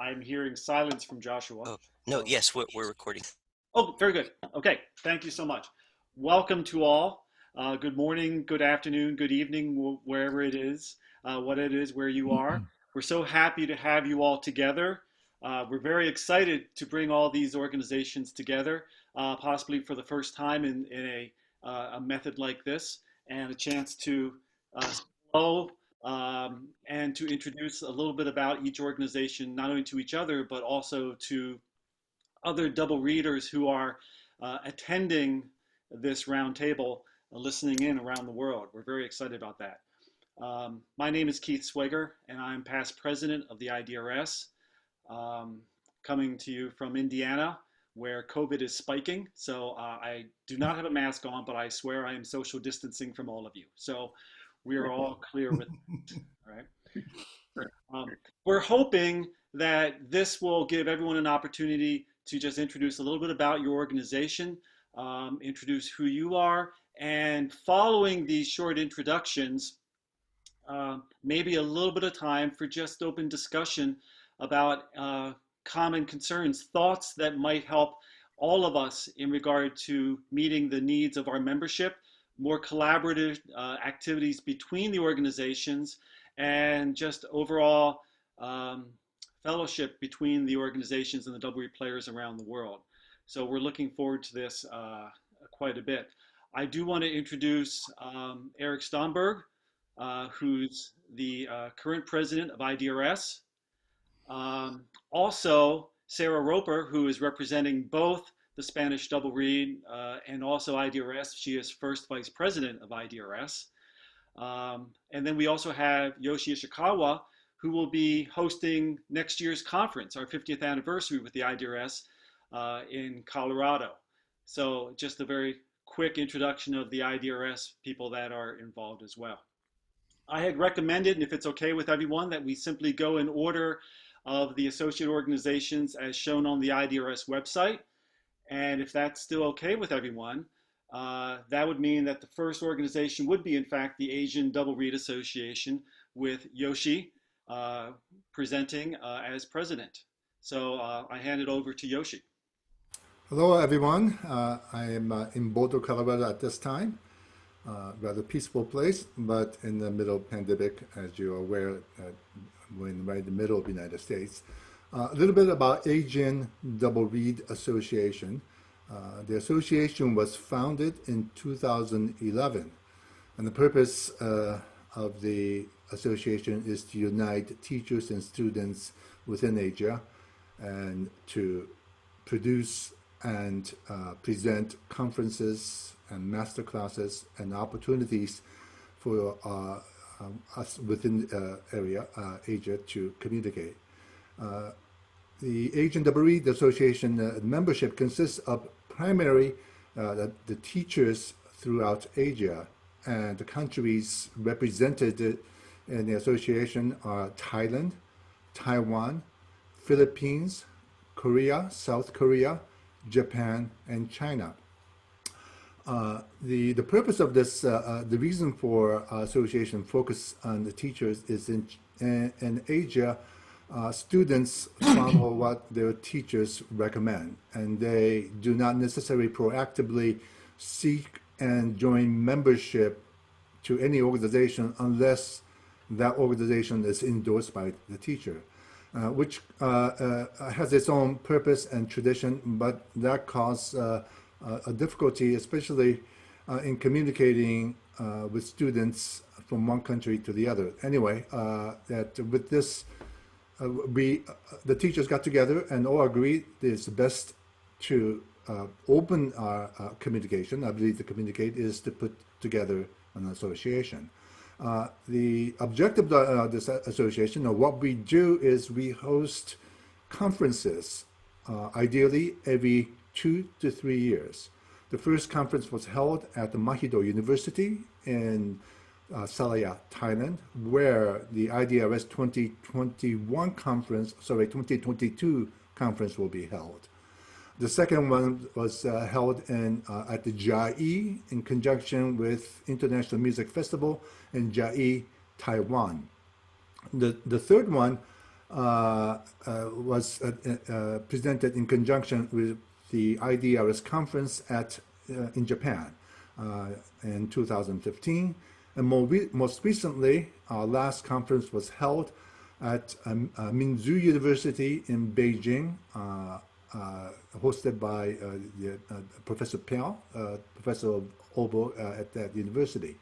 I'm hearing silence from Joshua. Oh, no, So, yes, we're recording. oh, very good. Okay, thank you so much. Welcome to all. Good morning, good afternoon, good evening, wherever it is, what it is where you are. We're so happy to have you all together. We're very excited to bring all these organizations together, possibly for the first time in a method like this, and a chance to slow and to introduce a little bit about each organization, not only to each other, but also to other double readers who are attending this roundtable, listening in around the world. We're very excited about that. My name is Keith Swager, and I'm past president of the IDRS, coming to you from Indiana, where COVID is spiking. So I do not have a mask on, but I swear I am social distancing from all of you. So we are all clear with it, all right? We're hoping that this will give everyone an opportunity to just introduce a little bit about your organization, introduce who you are, and following these short introductions, maybe a little bit of time for just open discussion about common concerns, thoughts that might help all of us in regard to meeting the needs of our membership, more collaborative activities between the organizations, and just overall fellowship between the organizations and the double reed players around the world. So we're looking forward to this quite a bit. I do want to introduce Eric Steinberg, who's the current president of IDRS. Also, Sarah Roper, who is representing both the Spanish double reed and also IDRS. She is first vice president of IDRS. And then we also have Yoshi Ishikawa, who will be hosting next year's conference, our 50th anniversary with the IDRS in Colorado. So just a very quick introduction of the IDRS people that are involved as well. I had recommended, and if it's okay with everyone, that we simply go in order of the associate organizations as shown on the IDRS website. And if that's still okay with everyone, that would mean that the first organization would be, in fact, the Asian Double Reed Association, with Yoshi presenting as president. So I hand it over to Yoshi. Hello, everyone. I am in Boulder, Colorado at this time. Rather peaceful place, but in the middle of pandemic, as you're aware, we're right in the middle of the United States. A little bit about Asian Double Reed Association. The association was founded in 2011, and the purpose of the association is to unite teachers and students within Asia and to produce and present conferences and master classes and opportunities for us within area, Asia, to communicate. The Asian Double Reed Association membership consists of primarily the teachers throughout Asia, and the countries represented in the association are Thailand, Taiwan, Philippines, Korea, South Korea, Japan, and China. The purpose of this, the reason for association focus on the teachers is in Asia, students follow what their teachers recommend, and they do not necessarily proactively seek and join membership to any organization unless that organization is endorsed by the teacher, which has its own purpose and tradition, but that causes a difficulty, especially in communicating with students from one country to the other. Anyway, that with this, the teachers got together and all agreed it's best to open our communication. I believe the communicate is to put together an association. The objective of this association, or what we do, is we host conferences, ideally every 2 to 3 years. The first conference was held at the Mahidol University in Salaya, Thailand, where the IDRS 2022 conference will be held. The second one was held at the Chiayi in conjunction with International Music Festival in Chiayi, Taiwan. The third one was presented in conjunction with the IDRS conference in Japan in 2015. And most recently, our last conference was held at Minzu University in Beijing, hosted by Professor Piao, professor of oboe at that university.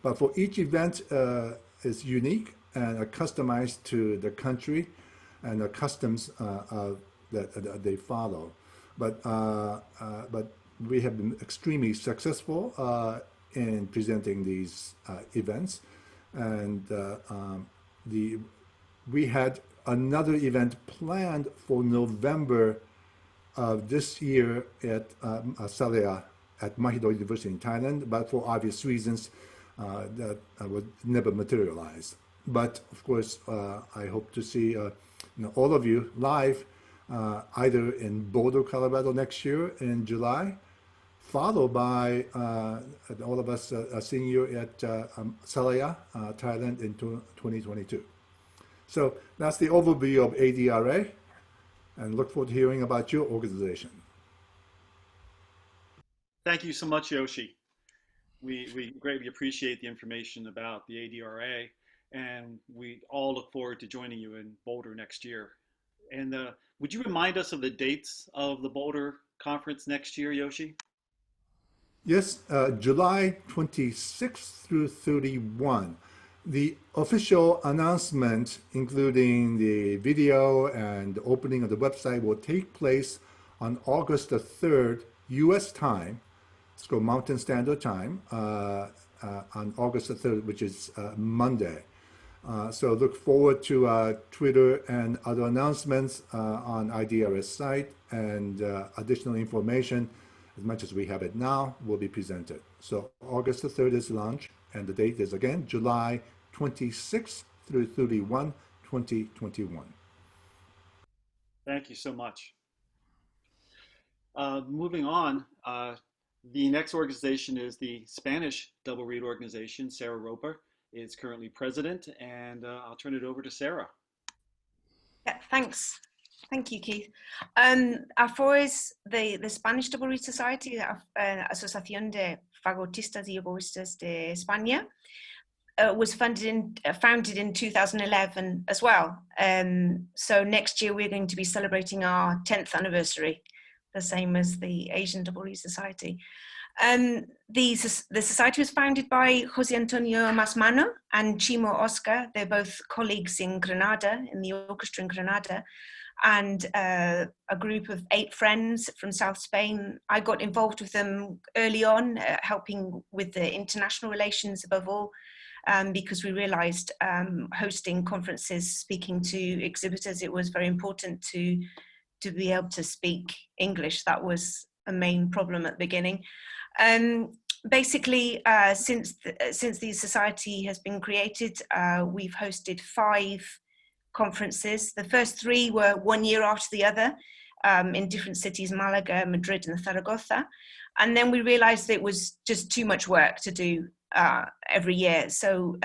But for each event is unique and customized to the country and the customs that they follow. But we have been extremely successful in presenting these events, and we had another event planned for November of this year at Salea at Mahidol University in Thailand, but for obvious reasons that would never materialize. But of course, I hope to see all of you live either in Boulder, Colorado next year in July, followed by all of us seeing you at Salea, Thailand in 2022. So that's the overview of ADRA, and look forward to hearing about your organization. Thank you so much, Yoshi. We greatly appreciate the information about the ADRA, and we all look forward to joining you in Boulder next year. And would you remind us of the dates of the Boulder conference next year, Yoshi? Yes, July 26th through 31. The official announcement, including the video and the opening of the website, will take place on August the 3rd, U.S. time. It's called Mountain Standard Time, on August the 3rd, which is Monday. So look forward to Twitter and other announcements on IDRS site, and additional information, as much as we have it now, will be presented. So August the 3rd is launch, and the date is again July 26th through 31, 2021. Thank you so much. Moving on, the next organization is the Spanish Double Reed Organization. Sarah Roper is currently president, and I'll turn it over to Sarah. Yeah, thanks. Thank you, Keith. AFOES, the Spanish Double Reed Society, Asociación de Fagotistas y Oboístas de España, was founded in 2011 as well. So next year we're going to be celebrating our 10th anniversary, the same as the Asian Double Reed Society. The society was founded by Jose Antonio Masmano and Chimo Oscar. They're both colleagues in Granada, in the orchestra in Granada, and a group of 8 friends from South Spain. I got involved with them early on, helping with the international relations above all, because we realized hosting conferences, speaking to exhibitors, it was very important to be able to speak English. That was a main problem at the beginning. Basically, since the society has been created, we've hosted 5 conferences. The first 3 were one year after the other, in different cities, Malaga, Madrid, and Zaragoza. And then we realized it was just too much work to do every year. So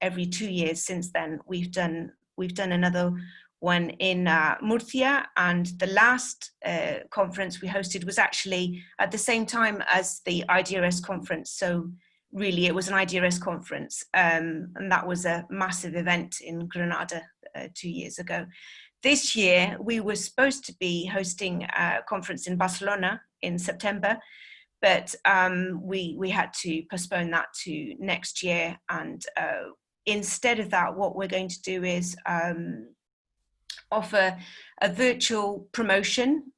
every 2 years since then, we've done another one in Murcia, and the last conference we hosted was actually at the same time as the IDRS conference. So really it was an IDRS conference, and that was a massive event in Granada 2 years ago. This year we were supposed to be hosting a conference in Barcelona in September, but we had to postpone that to next year. And instead of that, what we're going to do is offer a virtual promotion,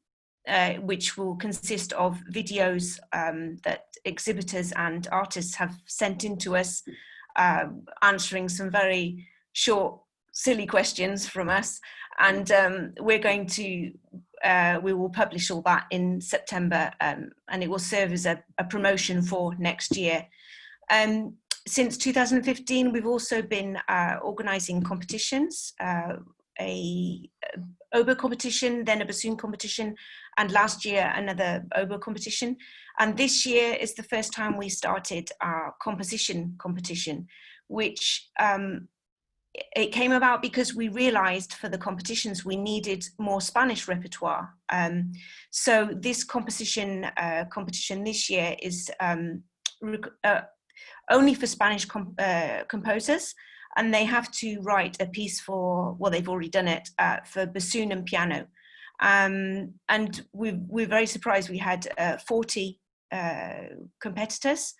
which will consist of videos that exhibitors and artists have sent in to us, answering some very short, silly questions from us. And we're going to, we will publish all that in September, and it will serve as a promotion for next year. Since 2015, we've also been organizing competitions, a oboe competition, then a bassoon competition, and last year another oboe competition. And this year is the first time we started our composition competition, which it came about because we realized for the competitions we needed more Spanish repertoire. So this competition this year is only for Spanish composers, and they have to write a piece for, well, they've already done it, for bassoon and piano. And we're very surprised. We had 40 competitors,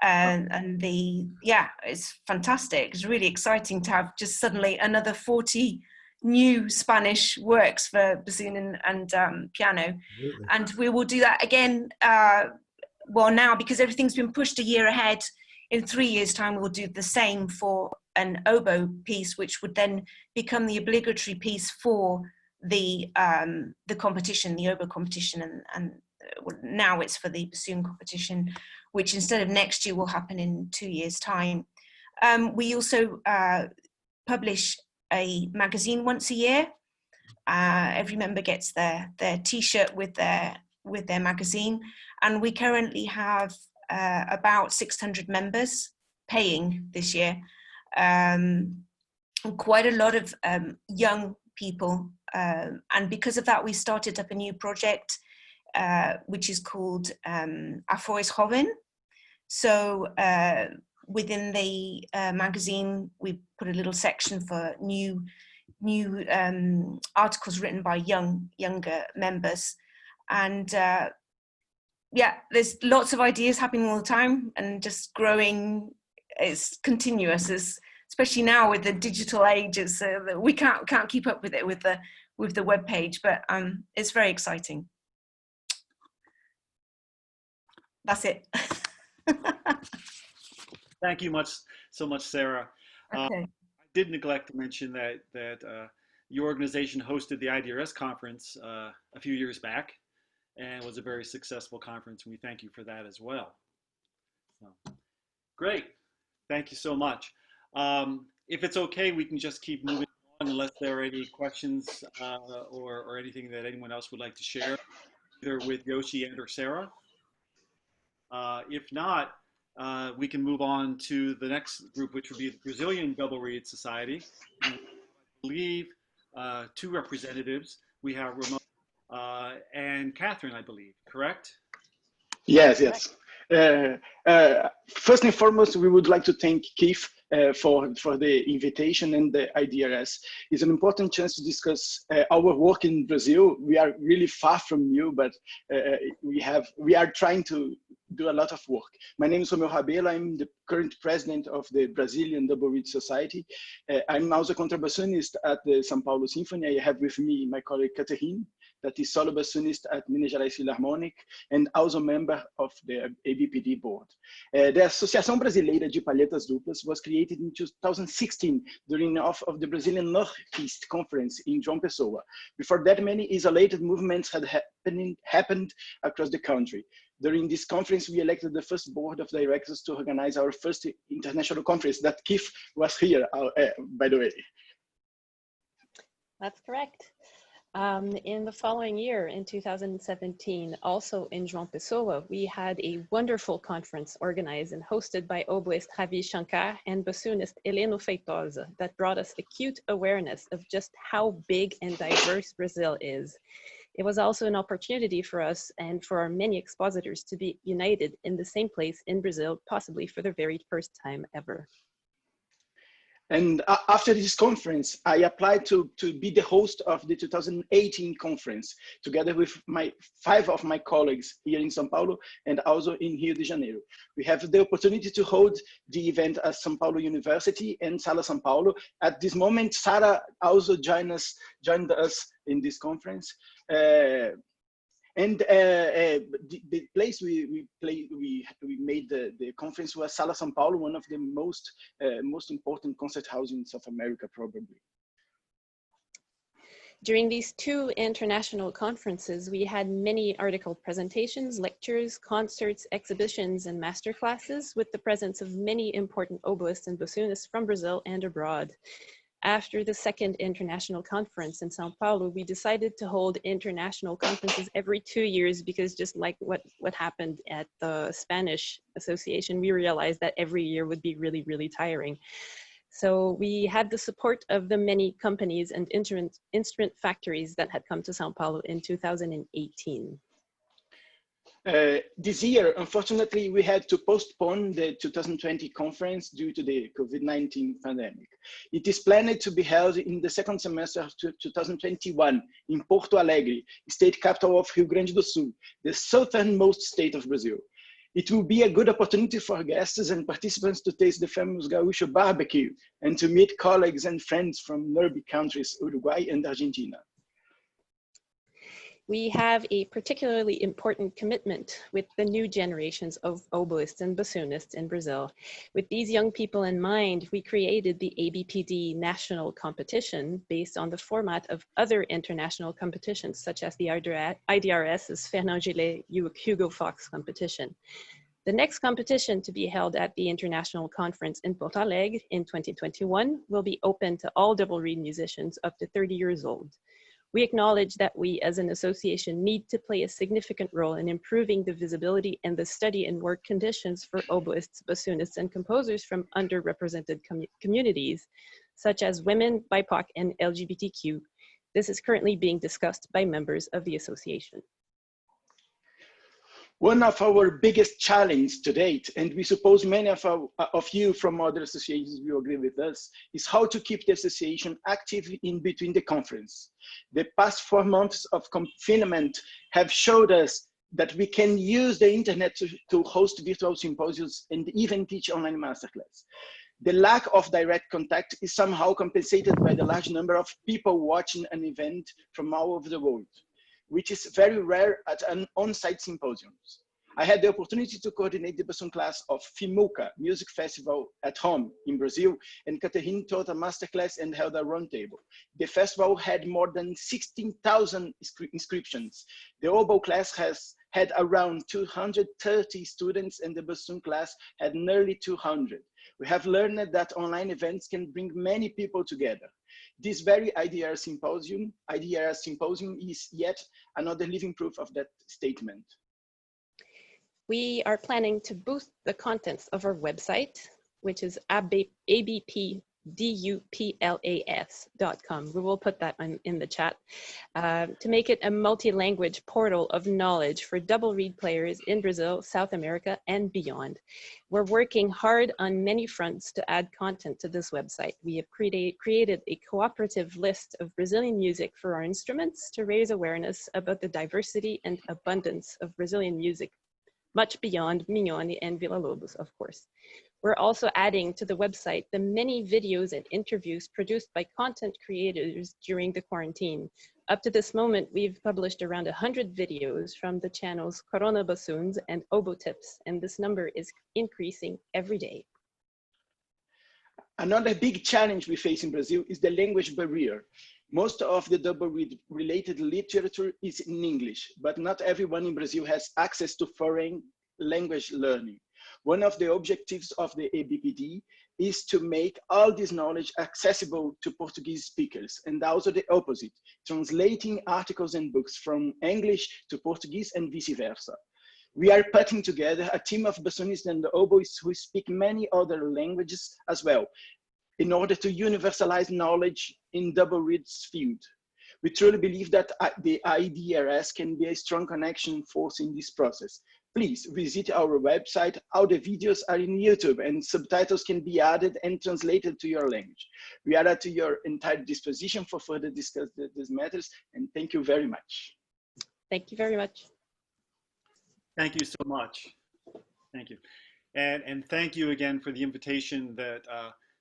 and it's fantastic. It's really exciting to have just suddenly another 40 new Spanish works for bassoon and piano. Really? And we will do that again, well, now, because everything's been pushed a year ahead. In 3 years' time, we'll do the same for an oboe piece, which would then become the obligatory piece for the competition, the oboe competition, and now it's for the bassoon competition, which instead of next year will happen in 2 years' time. We also publish a magazine once a year. Every member gets their T-shirt with their magazine, and we currently have about 600 members paying this year. Quite a lot of young people, and because of that we started up a new project which is called Afro's Joven. So within the magazine we put a little section for new articles written by younger members, and there's lots of ideas happening all the time and just growing. It's continuous, especially now with the digital age. It's we can't keep up with it with the web page, but it's very exciting. That's it. Thank you so much, Sarah. Okay. I did neglect to mention that your organization hosted the IDRS conference a few years back, and it was a very successful conference. And we thank you for that as well. So, great. Thank you so much. If it's okay, we can just keep moving on unless there are any questions or anything that anyone else would like to share, either with Yoshi and or Sarah. If not, we can move on to the next group, which would be the Brazilian Double Reed Society. And I believe 2 representatives. We have Ramon and Catherine, I believe, correct? Yes, yes. First and foremost, we would like to thank Keith for the invitation and the IDRS. It's an important chance to discuss our work in Brazil. We are really far from you, but we are trying to do a lot of work. My name is Romeu Rabelo. I'm the current president of the Brazilian Double Reed Society. I'm also contrabassoonist at the São Paulo Symphony. I have with me my colleague Catherine, that is solo bassoonist at Minas Gerais Philharmonic and also member of the ABPD board. The Associação Brasileira de Palhetas Duplas was created in 2016 during of the Brazilian Northeast Conference in João Pessoa. Before that, many isolated movements had happened across the country. During this conference, we elected the first board of directors to organize our first international conference that Keith was here, by the way. That's correct. In the following year, in 2017, also in João Pessoa, we had a wonderful conference organized and hosted by oboist Ravi Shankar and bassoonist Heleno Feitosa that brought us acute awareness of just how big and diverse Brazil is. It was also an opportunity for us and for our many expositors to be united in the same place in Brazil, possibly for the very first time ever. And after this conference, I applied to be the host of the 2018 conference, together with 5 of my colleagues here in São Paulo and also in Rio de Janeiro. We have the opportunity to hold the event at São Paulo University and Sala São Paulo. At this moment, Sarah also joined us in this conference. And the place we made the conference was Sala São Paulo, one of the most important concert houses in South America, probably. During these 2 international conferences, we had many article presentations, lectures, concerts, exhibitions, and masterclasses with the presence of many important oboists and bassoonists from Brazil and abroad. After the second international conference in Sao Paulo, we decided to hold international conferences every 2 years because just like what happened at the Spanish Association, we realized that every year would be really, really tiring. So we had the support of the many companies and instrument factories that had come to Sao Paulo in 2018. This year, unfortunately, we had to postpone the 2020 conference due to the COVID-19 pandemic. It is planned to be held in the second semester of 2021 in Porto Alegre, state capital of Rio Grande do Sul, the southernmost state of Brazil. It will be a good opportunity for guests and participants to taste the famous Gaúcho barbecue and to meet colleagues and friends from neighboring countries, Uruguay and Argentina. We have a particularly important commitment with the new generations of oboists and bassoonists in Brazil. With these young people in mind, we created the ABPD national competition based on the format of other international competitions, such as the IDRS's Fernand Gillet Hugo Fox competition. The next competition to be held at the International Conference in Porto Alegre in 2021 will be open to all double reed musicians up to 30 years old. We acknowledge that we as an association need to play a significant role in improving the visibility and the study and work conditions for oboists, bassoonists, and composers from underrepresented communities, such as women, BIPOC, and LGBTQ. This is currently being discussed by members of the association. One of our biggest challenges to date, and we suppose many of you from other associations will agree with us, is how to keep the association active in between the conference. The past 4 months of confinement have showed us that we can use the internet to host virtual symposiums and even teach online masterclass. The lack of direct contact is somehow compensated by the large number of people watching an event from all over the world, which is very rare at an on-site symposiums. I had the opportunity to coordinate the bassoon class of FIMUCA Music Festival at home in Brazil, and Catherine taught a masterclass and held a roundtable. The festival had more than 16,000 inscriptions. The oboe class has had around 230 students, and the bassoon class had nearly 200. We have learned that online events can bring many people together. This very IDRS symposium is yet another living proof of that statement. We are planning to boost the contents of our website, which is abpduplas.com. We will put that in the chat to make it a multi-language portal of knowledge for double reed players in Brazil, South America, and beyond. We're working hard on many fronts to add content to this website. We have created a cooperative list of Brazilian music for our instruments to raise awareness about the diversity and abundance of Brazilian music, much beyond Mignone and Villa-Lobos, of course. We're also adding to the website the many videos and interviews produced by content creators during the quarantine. Up to this moment, we've published around 100 videos from the channels Corona Bassoons and Oboe Tips, and this number is increasing every day. Another big challenge we face in Brazil is the language barrier. Most of the double reed related literature is in English, but not everyone in Brazil has access to foreign language learning. One of the objectives of the ABPD is to make all this knowledge accessible to Portuguese speakers, and also the opposite, translating articles and books from English to Portuguese and vice versa. We are putting together a team of bassoonists and oboists who speak many other languages as well, in order to universalize knowledge in double reeds field. We truly believe that the IDRS can be a strong connection force in this process. Please visit our website. All the videos are in YouTube and subtitles can be added and translated to your language. We are at your entire disposition for further discuss these matters, and thank you very much. Thank you very much. Thank you so much. Thank you. And thank you again for the invitation that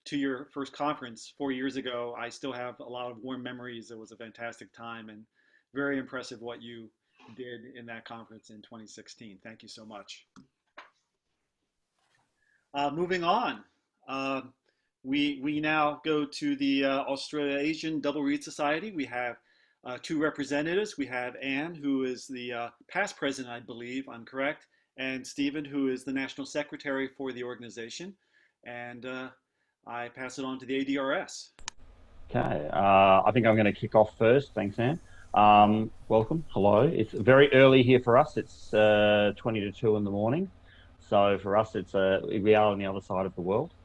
to your first conference 4 years ago. I still have a lot of warm memories. It was a fantastic time and very impressive what you did in that conference in 2016. Thank you so much. Moving on, we now go to the Australasian Double Reed Society. We have two representatives. We have Anne, who is the past president, I believe, I'm correct, and Stephen, who is the national secretary for the organization. And I pass it on to the ADRS. Okay, I think I'm going to kick off first. Thanks, Anne. Welcome. Hello. It's very early here for us. It's 20 to 2 in the morning. So for us, it's we are on the other side of the world.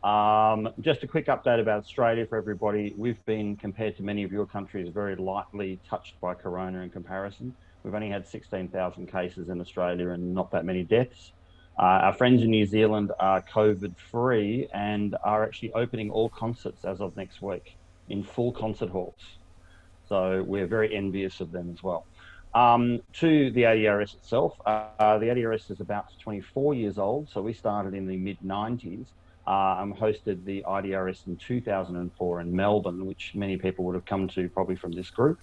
Just a quick update about Australia for everybody. We've been, compared to many of your countries, very lightly touched by corona in comparison. We've only had 16,000 cases in Australia and not that many deaths. Our friends in New Zealand are COVID-free and are actually opening all concerts as of next week in full concert halls. So we're very envious of them as well. To the ADRS itself, the ADRS is about 24 years old. So we started in the mid-90s and hosted the IDRS in 2004 in Melbourne, which many people would have come to probably from this group.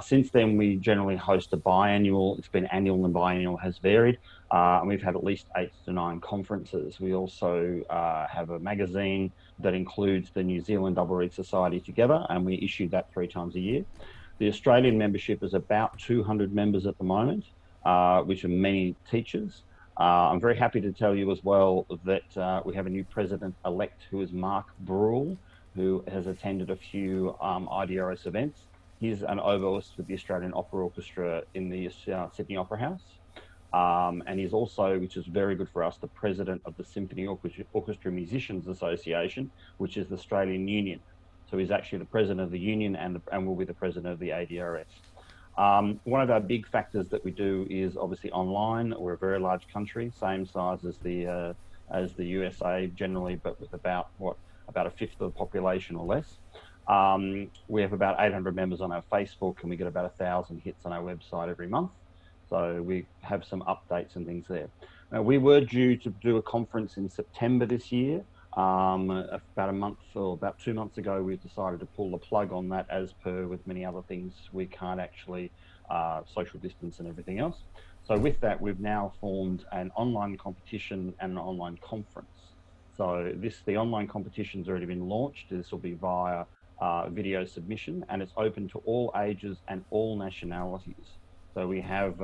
Since then, we generally host a biannual. It's been annual and biannual has varied. And we've had at least 8 to 9 conferences. We also have a magazine that includes the New Zealand Double Reed Society together, and we issue that 3 times a year. The Australian membership is about 200 members at the moment, which are many teachers. I'm very happy to tell you as well that we have a new president-elect who is Mark Brule, who has attended a few IDRS events. He's an oboist with the Australian Opera Orchestra in the Sydney Opera House. And he's also, which is very good for us, the president of the Symphony Orchestra Musicians Association, which is the Australian Union. So he's actually the president of the union and will be the president of the ADRS. One of our big factors that we do is obviously online. We're a very large country, same size as the USA generally, but with about a fifth of the population or less. We have about 800 members on our Facebook, and we get about 1,000 hits on our website every month. So we have some updates and things there. Now, we were due to do a conference in September this year. About a month or about 2 months ago, we decided to pull the plug on that, as per with many other things. We can't actually social distance and everything else. So with that, we've now formed an online competition and an online conference. So the online competition's already been launched. This will be via video submission, and it's open to all ages and all nationalities. So we have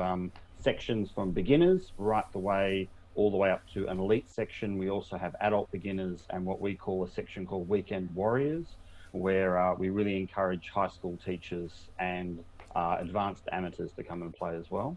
sections from beginners all the way up to an elite section. We also have adult beginners and what we call a section called Weekend Warriors, where we really encourage high school teachers and advanced amateurs to come and play as well.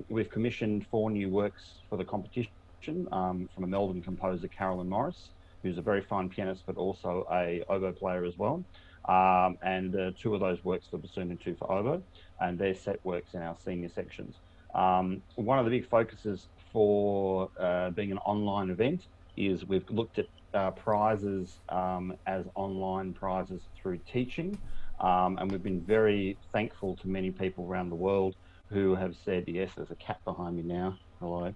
We've commissioned 4 new works for the competition from a Melbourne composer, Carolyn Morris, who's a very fine pianist, but also a oboe player as well. And 2 of those works for bassoon and 2 for oboe, and they're set works in our senior sections. One of the big focuses for being an online event is we've looked at prizes as online prizes through teaching, and we've been very thankful to many people around the world who have said yes. There's a cat behind me now. Hello.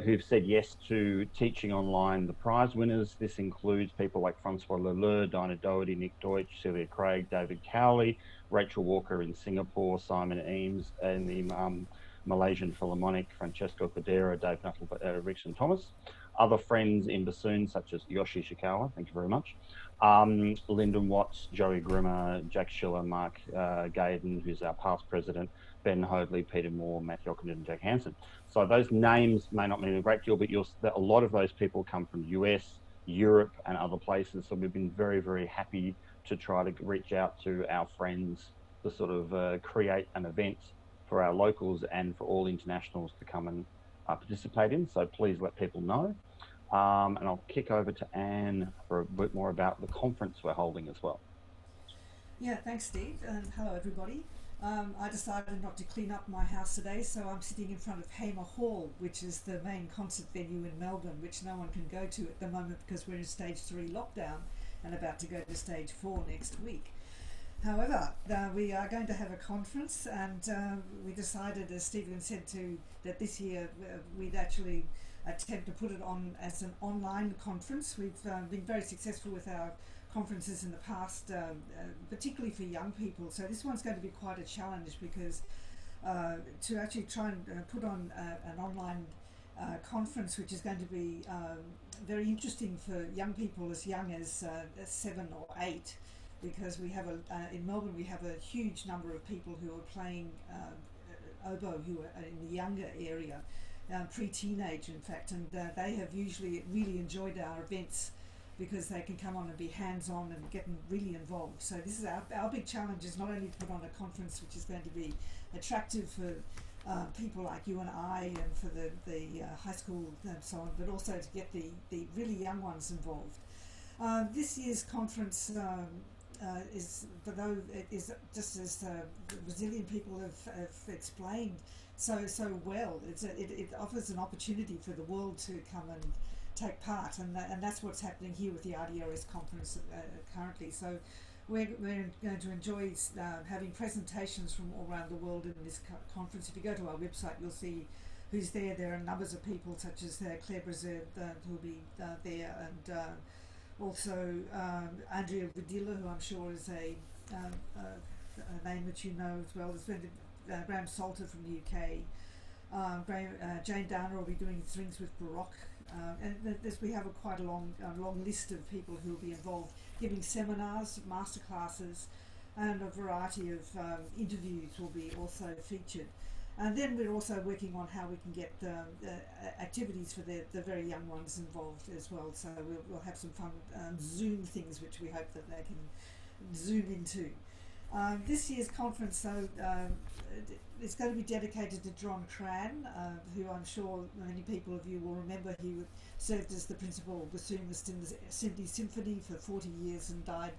Who've said yes to teaching online the prize winners. This includes people like Francois Leleur, Dinah Doherty, Nick Deutsch, Celia Craig, David Cowley, Rachel Walker in Singapore, Simon Eames in the Malaysian Philharmonic, Francesco Cordero, Dave Nuttall, Rickson Thomas. Other friends in bassoon, such as Yoshi Shikawa, thank you very much. Lyndon Watts, Joey Grimmer, Jack Schiller, Mark Gaydon, who's our past president, Ben Hoadley, Peter Moore, Matthew Ockenden, and Jack Hansen. So those names may not mean a great deal, but a lot of those people come from the US, Europe, and other places. So we've been very, very happy to try to reach out to our friends to sort of create an event for our locals and for all internationals to come and participate in. So please let people know. And I'll kick over to Anne for a bit more about the conference we're holding as well. Yeah, thanks, Steve, and hello, everybody. I decided not to clean up my house today, so I'm sitting in front of Hamer Hall, which is the main concert venue in Melbourne, which no one can go to at the moment because we're in stage 3 lockdown and about to go to stage 4 next week. However, we are going to have a conference, and we decided, as Stephen said, that this year we'd actually attempt to put it on as an online conference. We've been very successful with our conferences in the past, particularly for young people. So this one's going to be quite a challenge because to actually try and put on an online conference, which is going to be very interesting for young people as young as 7 or 8, because we have in Melbourne we have a huge number of people who are playing oboe who are in the younger area, pre-teenage in fact, and they have usually really enjoyed our events because they can come on and be hands-on and get really involved. So this is our big challenge, is not only to put on a conference which is going to be attractive for people like you and I, and for the high school and so on, but also to get the really young ones involved. This year's conference is, although it is just as the Brazilian people have explained so well, it offers an opportunity for the world to come and take part, and that's what's happening here with the RDRS conference currently. So we're going to enjoy having presentations from all around the world in this conference. If you go to our website, you'll see who's there. There are numbers of people such as Claire Brazil who'll be there, and also Andrea Vidila, who I'm sure is a name that you know as well. There's been Graham Salter from the UK. Jane Downer will be doing things with Baroque. And we have quite a long list of people who will be involved, giving seminars, masterclasses, and a variety of interviews will be also featured. And then we're also working on how we can get activities for the very young ones involved as well. So we'll have some fun Zoom things, which we hope that they can zoom into. This year's conference, though, is going to be dedicated to Tran, who I'm sure many people of you will remember. He served as the principal bassoonist in the Sydney Symphony for 40 years and died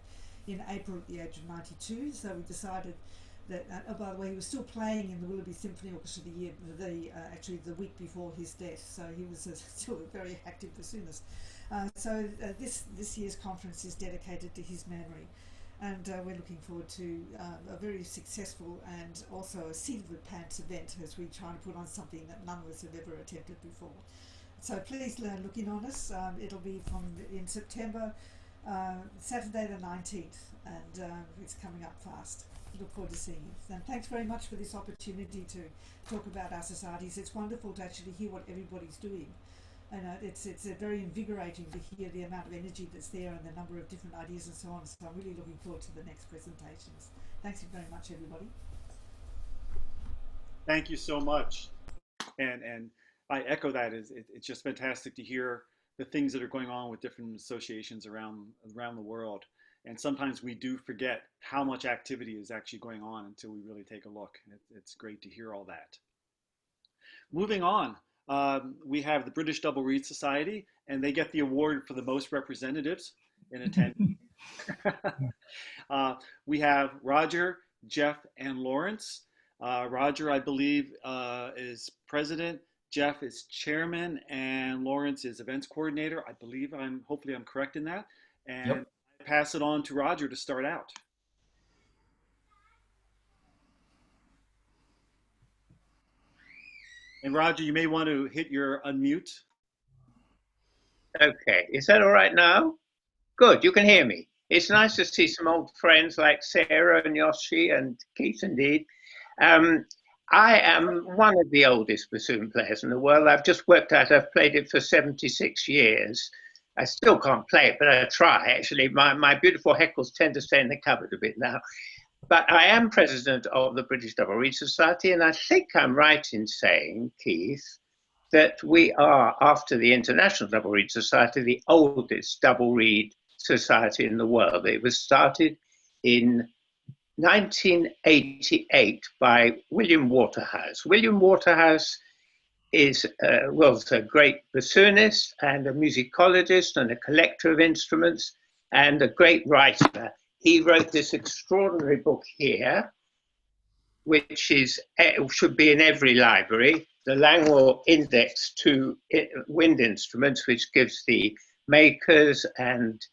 in April at the age of 92. So we decided that, oh, by the way, he was still playing in the Willoughby Symphony Orchestra actually the week before his death. So he was still a very active bassoonist. So this year's conference is dedicated to his memory. And we're looking forward to a very successful and also a seat of the pants event as we try to put on something that none of us have ever attempted before. So please look in on us. It'll be in September, Saturday the 19th, and it's coming up fast. Look forward to seeing you. And thanks very much for this opportunity to talk about our societies. It's wonderful to actually hear what everybody's doing. And it's very invigorating to hear the amount of energy that's there and the number of different ideas and so on. So I'm really looking forward to the next presentations. Thanks very much, everybody. Thank you so much. And I echo that. It's just fantastic to hear the things that are going on with different associations around the world. And sometimes we do forget how much activity is actually going on until we really take a look. It's great to hear all that. Moving on. We have the British Double Reed Society, and they get the award for the most representatives in attendance. We have Roger, Jeff, and Lawrence. Roger, I believe, is president. Jeff is chairman, and Lawrence is events coordinator. I believe hopefully I'm correct in that. And yep. I pass it on to Roger to start out. And Roger, you may want to hit your unmute. Okay, is that all right now? Good, you can hear me. It's nice to see some old friends like Sarah and Yoshi and Keith indeed. I am one of the oldest bassoon players in the world. I've just worked out I've played it for 76 years. I still can't play it, but I try actually. My beautiful heckles tend to stay in the cupboard a bit now. But I am president of the British Double Reed Society, and I think I'm right in saying, Keith, that we are, after the International Double Reed Society, the oldest double reed society in the world. It was started in 1988 by William Waterhouse. William Waterhouse was a great bassoonist and a musicologist and a collector of instruments and a great writer. He wrote this extraordinary book here, which should be in every library, the Langwell Index to Wind Instruments, which gives the makers and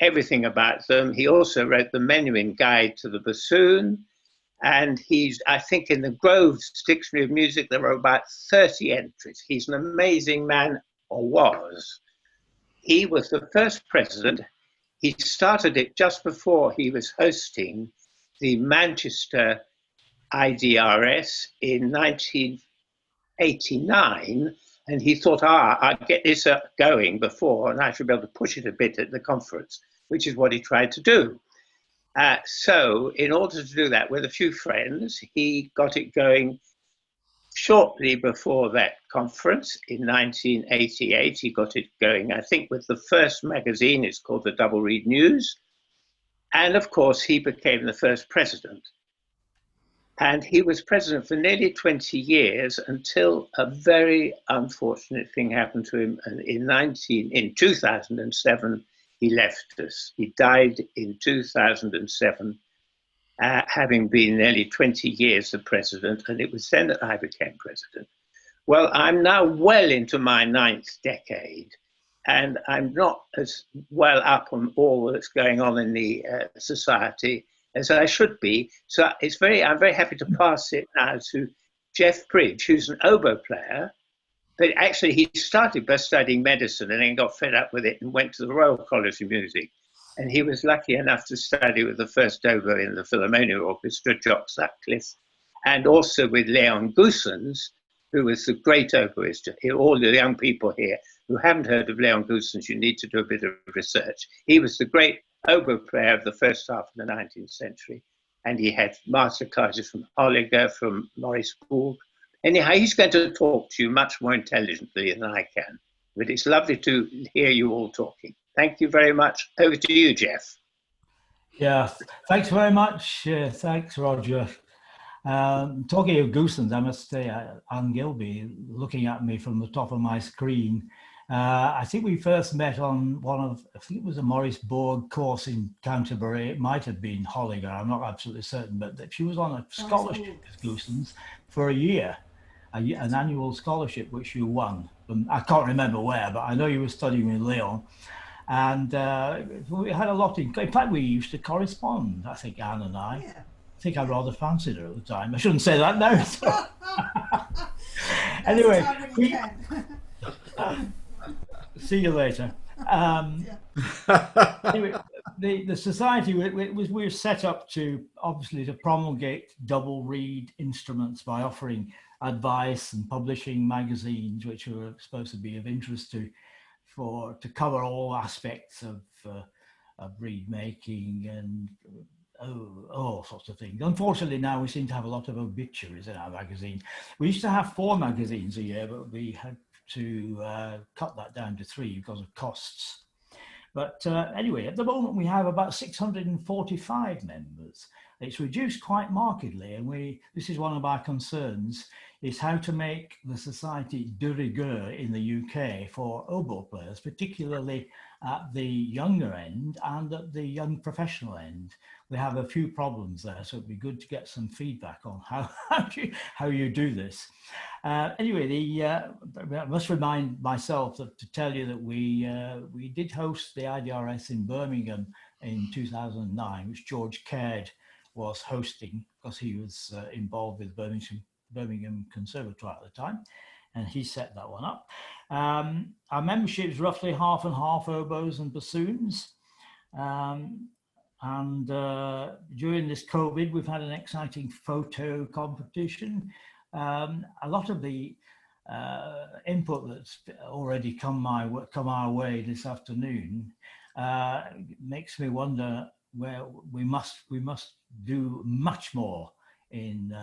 everything about them. He also wrote the Menuhin Guide to the Bassoon, and I think in the Groves Dictionary of Music, there were about 30 entries. He's an amazing man, or was. He was the first president. He started it just before he was hosting the Manchester IDRS in 1989, and he thought, I'll get this going before, and I should be able to push it a bit at the conference, which is what he tried to do. So in order to do that with a few friends, he got it going shortly before that conference in 1988. He got it going, I think, with the first magazine. It's called the Double Reed News. And of course, he became the first president. And he was president for nearly 20 years until a very unfortunate thing happened to him. And in 2007, he left us. He died in 2007, having been nearly 20 years the president. And it was then that I became president. Well, I'm now well into my 9th decade, and I'm not as well up on all that's going on in the society as I should be. So I'm very happy to pass it now to Jeff Bridge, who's an oboe player. But actually, he started by studying medicine and then got fed up with it and went to the Royal College of Music. And he was lucky enough to study with the first oboe in the Philharmonia Orchestra, Jock Sutcliffe, and also with Leon Goossens, who was the great oboist. All the young people here who haven't heard of Leon Goossens, you need to do a bit of research. He was the great oboe player of the first half of the 19th century. And he had master classes from Holliger, from Maurice Gould. Anyhow, he's going to talk to you much more intelligently than I can. But it's lovely to hear you all talking. Thank you very much. Over to you, Jeff. Yeah, thanks very much. Thanks, Roger. Talking of Goossens, I must say, Anne Gilby, looking at me from the top of my screen, I think we first met on I think it was a Maurice Borg course in Canterbury. It might have been Holliger, I'm not absolutely certain, but that she was on a scholarship with Goossens for a year, an annual scholarship which you won. I can't remember where, but I know you were studying with Leon. And we had a lot in fact, we used to correspond, I think, Anne and I. Yeah. I think I rather fancied her at the time. I shouldn't say that now. Anyway, see you later. Anyway, the society we were set up to obviously to promulgate double reed instruments by offering advice and publishing magazines which were supposed to be of interest to cover all aspects of reed making and all sorts of things. Unfortunately, now we seem to have a lot of obituaries in our magazine. We used to have 4 magazines a year, but we had to cut that down to 3 because of costs. But anyway, at the moment we have about 645 members. It's reduced quite markedly, and this is one of our concerns, is how to make the society de rigueur in the UK for oboe players, particularly at the younger end and at the young professional end. We have a few problems there, so it'd be good to get some feedback on how you do this. Anyway, I must remind myself to tell you that we did host the IDRS in Birmingham in 2009, which George Caird was hosting because he was involved with Birmingham Conservatoire at the time, and he set that one up. Our membership is roughly half and half oboes and bassoons. And during this COVID, we've had an exciting photo competition. A lot of the input that's already come our way this afternoon makes me wonder where we must do much more in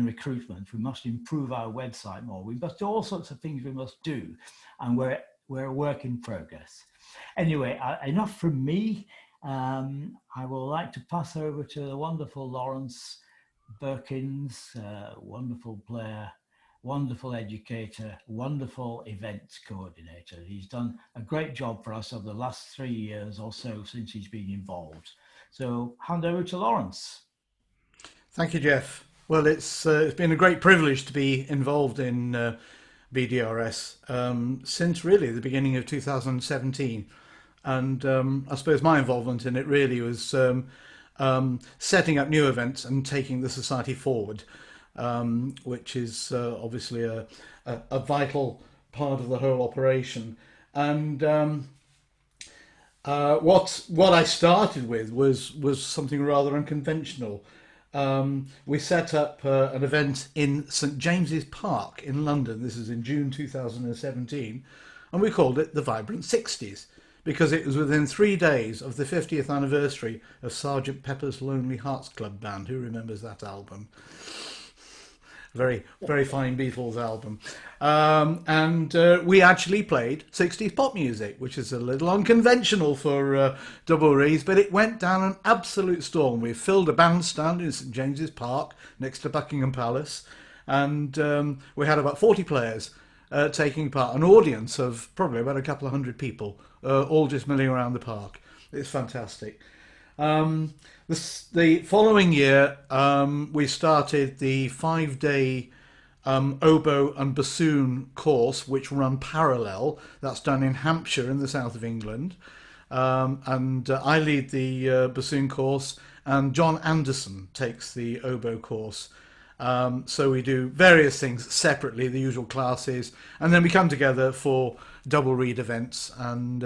recruitment. We must improve our website more. We must do all sorts of things we must do, and we're a work in progress. Anyway, enough from me. I would like to pass over to the wonderful Lawrence Birkins, wonderful player, wonderful educator, wonderful events coordinator. He's done a great job for us over the last 3 years or so since he's been involved. So hand over to Lawrence. Thank you, Jeff. Well, it's been a great privilege to be involved in BDRS since really the beginning of 2017. And I suppose my involvement in it really was setting up new events and taking the society forward, which is obviously a vital part of the whole operation. And what I started with was something rather unconventional. We set up an event in St James's Park in London. This is in June 2017, and we called it the Vibrant 60s. Because it was within 3 days of the 50th anniversary of Sgt. Pepper's Lonely Hearts Club Band. Who remembers that album? very fine Beatles album. And we actually played 60s pop music, which is a little unconventional for double reeds, but it went down an absolute storm. We filled a bandstand in St James's Park next to Buckingham Palace, and we had about 40 players taking part, an audience of probably about a couple of hundred people, all just milling around the park. It's fantastic. The following year, we started the 5-day oboe and bassoon course, which run parallel. That's done in Hampshire in the south of England. And I lead the bassoon course, and John Anderson takes the oboe course. So we do various things separately, the usual classes, and then we come together for double reed events. And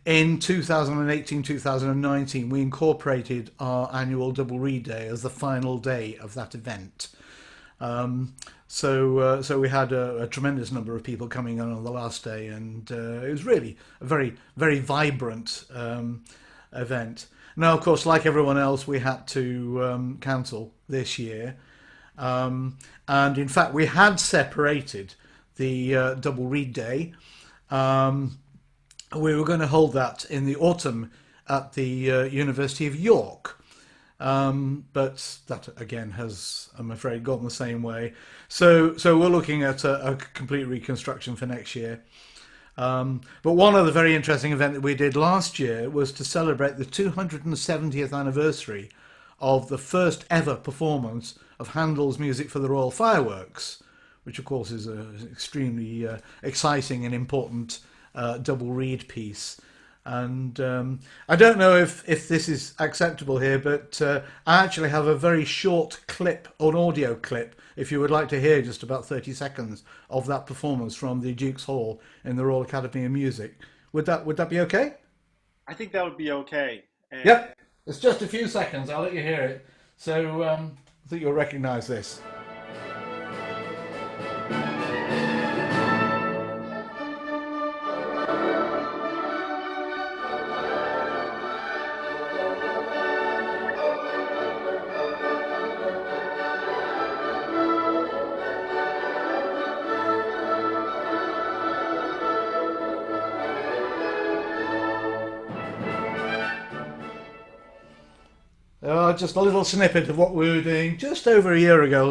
in 2018-2019, we incorporated our annual double reed day as the final day of that event. So we had a tremendous number of people coming on the last day, and it was really a very, very vibrant event. Now, of course, like everyone else, we had to cancel this year. And in fact, we had separated the double reed day. We were going to hold that in the autumn at the University of York. But that again has, I'm afraid, gone the same way. So we're looking at a complete reconstruction for next year. But one other very interesting event that we did last year was to celebrate the 270th anniversary of the first ever performance of Handel's Music for the Royal Fireworks, which of course is an extremely exciting and important double reed piece. And I don't know if this is acceptable here, but I actually have a very short clip, an audio clip, if you would like to hear just about 30 seconds of that performance from the Duke's Hall in the Royal Academy of Music. Would that be okay? I think that would be okay. And Yep, it's just a few seconds. I'll let you hear it. So I think you'll recognise this. Just a little snippet of what we were doing just over a year ago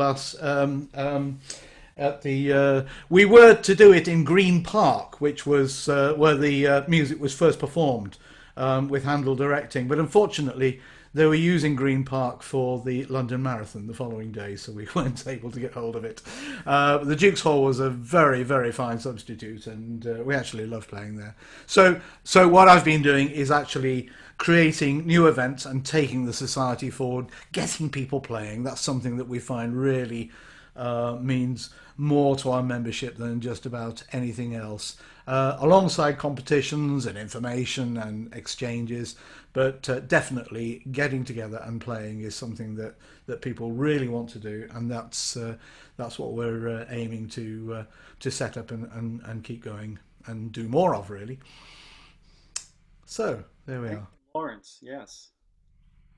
at the we were to do it in Green Park, which was where the music was first performed, with Handel directing, but unfortunately they were using Green Park for the London Marathon the following day, so we weren't able to get hold of it. The Duke's Hall was a very, very fine substitute, and we actually loved playing there. So what I've been doing is actually creating new events and taking the society forward, getting people playing. That's something that we find really means more to our membership than just about anything else, alongside competitions and information and exchanges. But definitely getting together and playing is something that people really want to do, and that's what we're aiming to set up and keep going and do more of, really. So there we are. Lawrence, yes.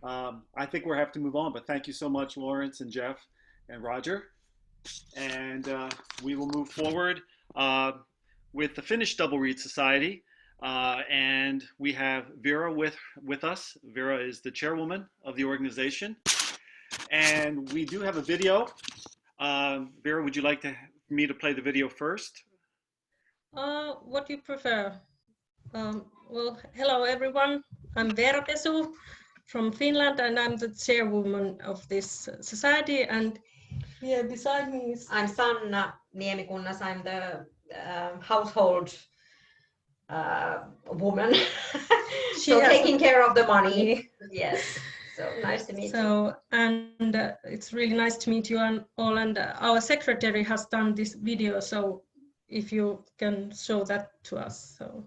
I think we'll have to move on, but thank you so much, Lawrence and Jeff and Roger. And we will move forward with the Finnish Double Reed Society. And we have Vera with us. Vera is the chairwoman of the organization. And we do have a video. Vera, would you like me to play the video first? What you prefer? Well, hello everyone. I'm Vera Pesu from Finland, and I'm the chairwoman of this society. And here beside me is... I'm Sanna Niemikunnas. I'm the household woman. So taking care of the money. Yes. So nice to meet you. And it's really nice to meet you all. And our secretary has done this video. So if you can show that to us. So.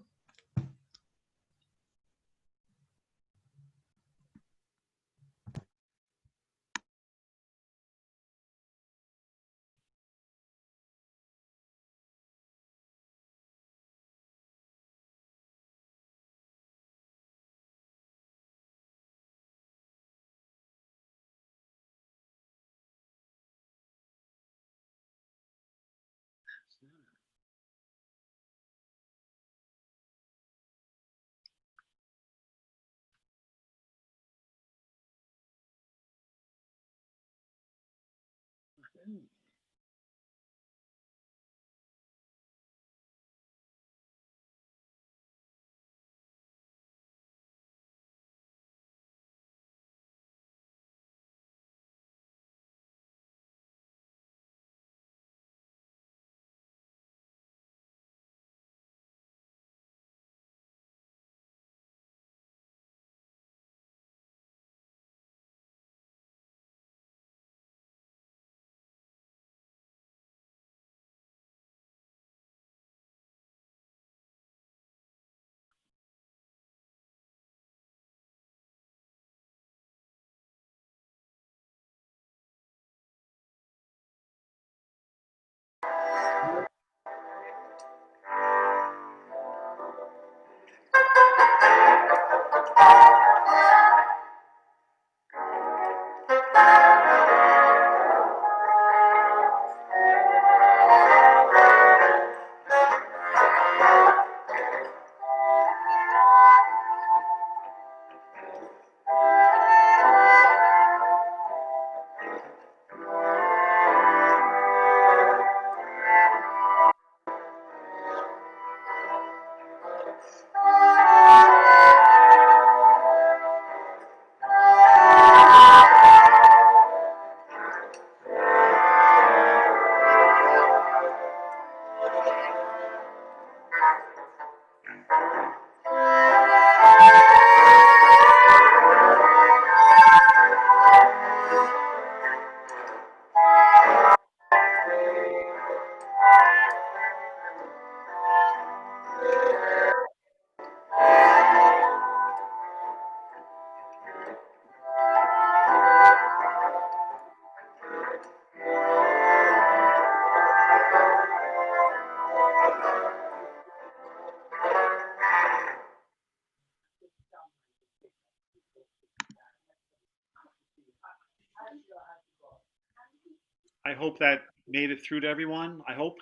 I hope that made it through to everyone. I hope.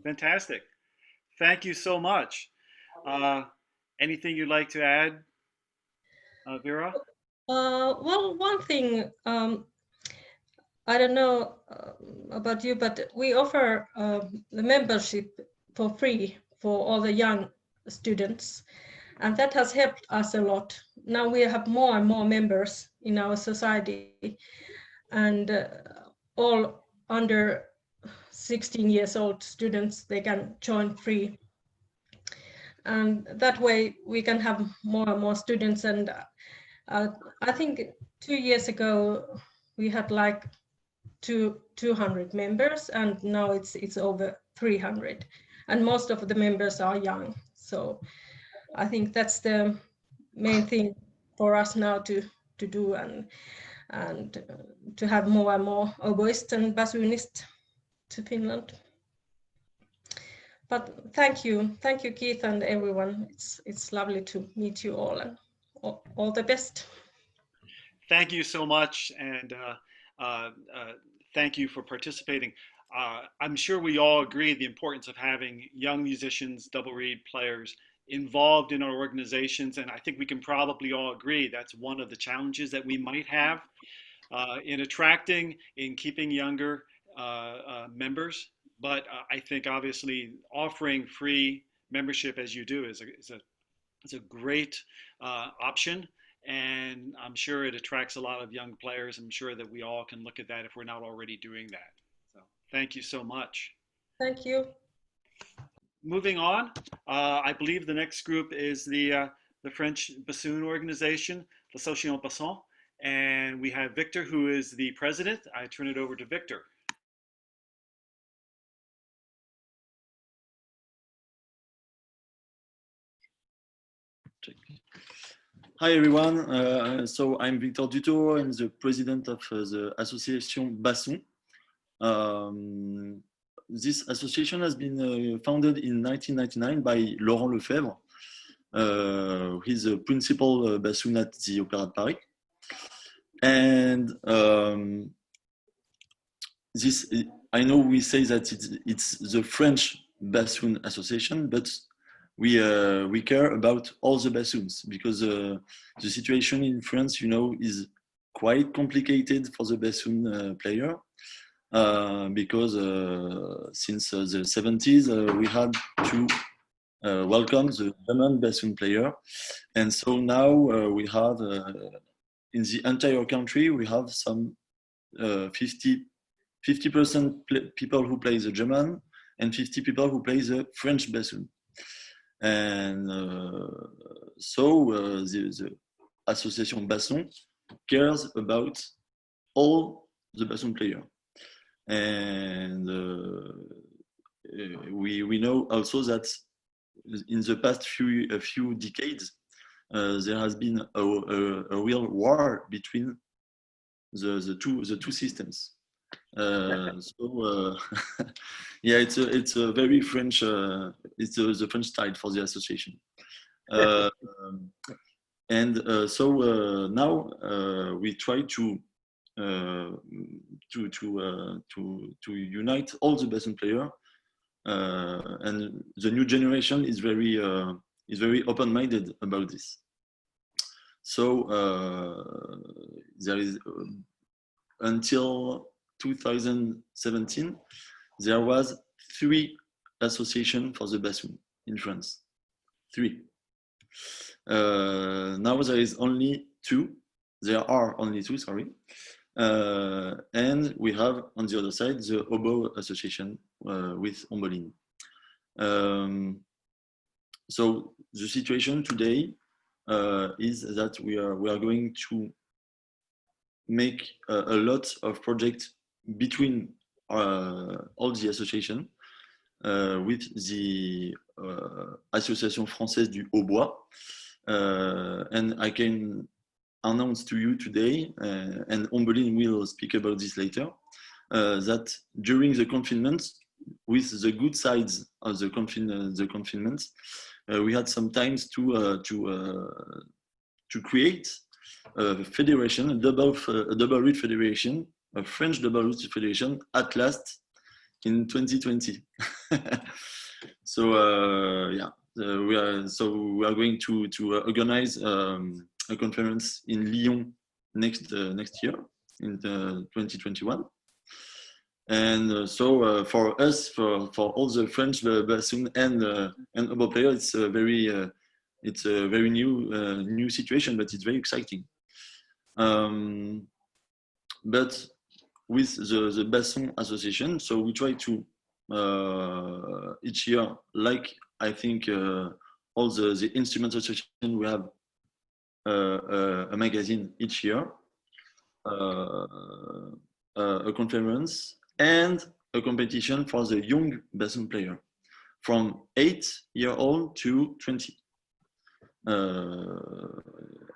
Fantastic. Thank you so much. Anything you'd like to add, Vera? Well, one thing, I don't know about you, but we offer the membership for free for all the young students, and that has helped us a lot. Now we have more and more members in our society, and all under 16 years old students, they can join free. And that way we can have more and more students. And I think 2 years ago, we had like 200 members, and now it's over 300. And most of the members are young. So I think that's the main thing for us now to do, and to have more and more oboists and bassoonists to Finland. But thank you, Keith, and everyone. It's lovely to meet you all, and all the best. Thank you so much, and thank you for participating. I'm sure we all agree the importance of having young musicians, double reed players involved in our organizations, and I think we can probably all agree that's one of the challenges that we might have in attracting, in keeping younger members. But I think obviously offering free membership as you do is a great option, and I'm sure it attracts a lot of young players. I'm sure that we all can look at that if we're not already doing that. So thank you so much. Thank you. Moving on, I believe the next group is the French bassoon organization, l'Association Basson, and we have Victor, who is the president. I turn it over to Victor. Hi everyone, so I'm Victor Duto, I'm the president of the Association Bassoon. This association has been founded in 1999 by Laurent Lefebvre. He's a principal bassoon at the Opéra de Paris. And this, I know we say that it's the French Bassoon Association, but we care about all the bassoons, because the situation in France, you know, is quite complicated for the bassoon player because since the 70s we had to welcome the German bassoon player, and so now we have in the entire country we have some 50% people who play the German and 50 people who play the French bassoon. And so the Association Basson cares about all the bassoon player. And we know also that in the past few decades, there has been a real war between the two systems. So yeah, it's a very French. It's the French style for the association, and so now we try to unite all the bassoon player, and the new generation is very open-minded about this. So there is until 2017 there was 3 associations for the bassoon in France. 3. Now there is only 2. There are only 2, sorry. And we have on the other side the Oboe Association with Ombolin. So the situation today is that we are going to make a lot of projects between all the association with the Association française du Hautbois, and I can announce to you today, and Ombolin will speak about this later, that during the confinement, with the good sides of the confinement, we had some times to create a federation, a double reed federation, a French double reed federation at last in 2020. So yeah, we are going to organize a conference in Lyon next year in 2021. And so for us, for all the French bassoon and oboe players, it's a very new situation, but it's very exciting. But with the Basson Association, so we try to each year, like I think all the instrument association, we have a magazine each year, a conference, and a competition for the young bassoon player from 8-year-old to 20.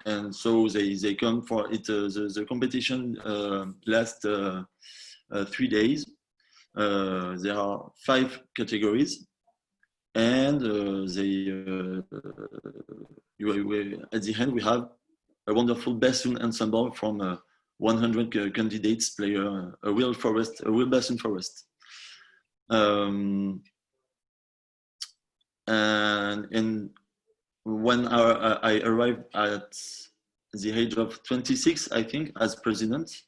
And so they come for it. The competition lasts 3 days. There are 5 categories, and at the end we have a wonderful bassoon ensemble from 100 candidates player, a real bassoon forest. And when I arrived at the age of 26, I think, as president,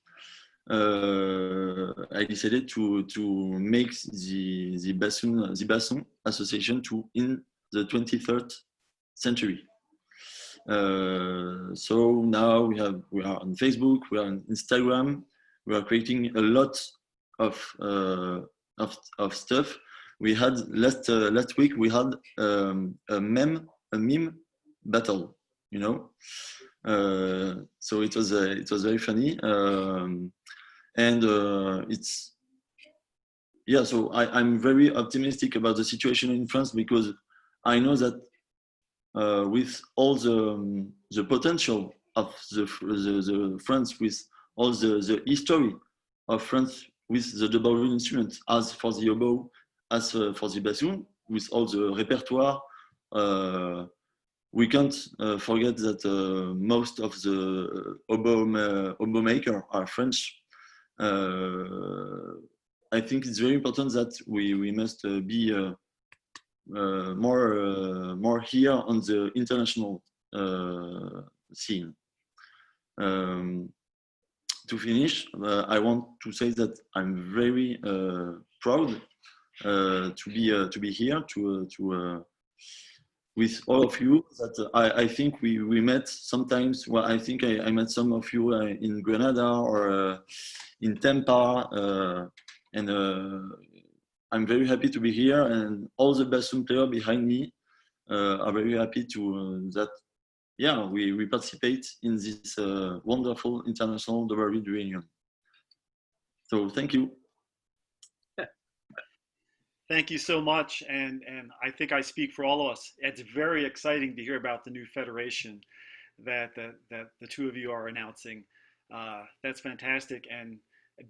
I decided to make the Basson Association in the 23rd century. So now we are on Facebook, we are on Instagram, we are creating a lot of stuff. We had last week we had a meme battle, you know. So it was very funny, and it's, yeah. So I'm very optimistic about the situation in France, because I know that with all the potential of the France, with all the history of France with the double reed instrument, as for the oboe, as for the bassoon, with all the repertoire. We can't forget that most of the oboe makers are French. I think it's very important that we must be more here on the international scene. to finish, I want to say that I'm very proud to be here with all of you. That I think we met sometimes. Well, I think I met some of you in Grenada or in Tampa, and I'm very happy to be here. And all the bassoon players behind me are very happy to that. Yeah, we participate in this wonderful international double reed reunion. So thank you. Thank you so much, and I think I speak for all of us. It's very exciting to hear about the new federation that the two of you are announcing. That's fantastic, and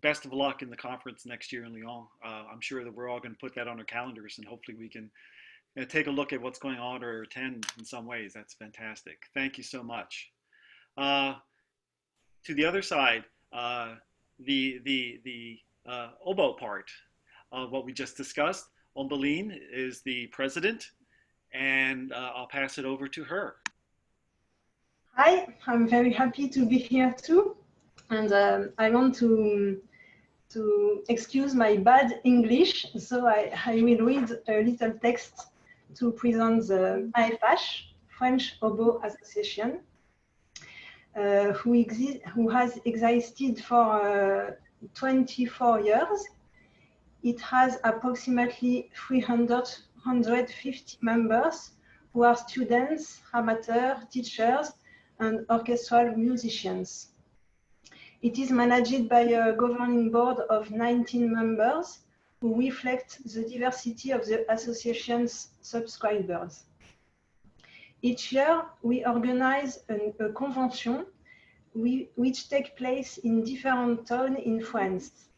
best of luck in the conference next year in Lyon. I'm sure that we're all going to put that on our calendars, and hopefully we can take a look at what's going on or attend in some ways. That's fantastic. Thank you so much. To the other side, the oboe part of what we just discussed. Ombeline is the president, and I'll pass it over to her. Hi, I'm very happy to be here too, and I want to excuse my bad English, so I will read a little text to present the AFH, French Oboe Association, who has existed for 24 years. It has approximately 350 members who are students, amateurs, teachers, and orchestral musicians. It is managed by a governing board of 19 members who reflect the diversity of the association's subscribers. Each year, we organize a convention which takes place in different towns in France.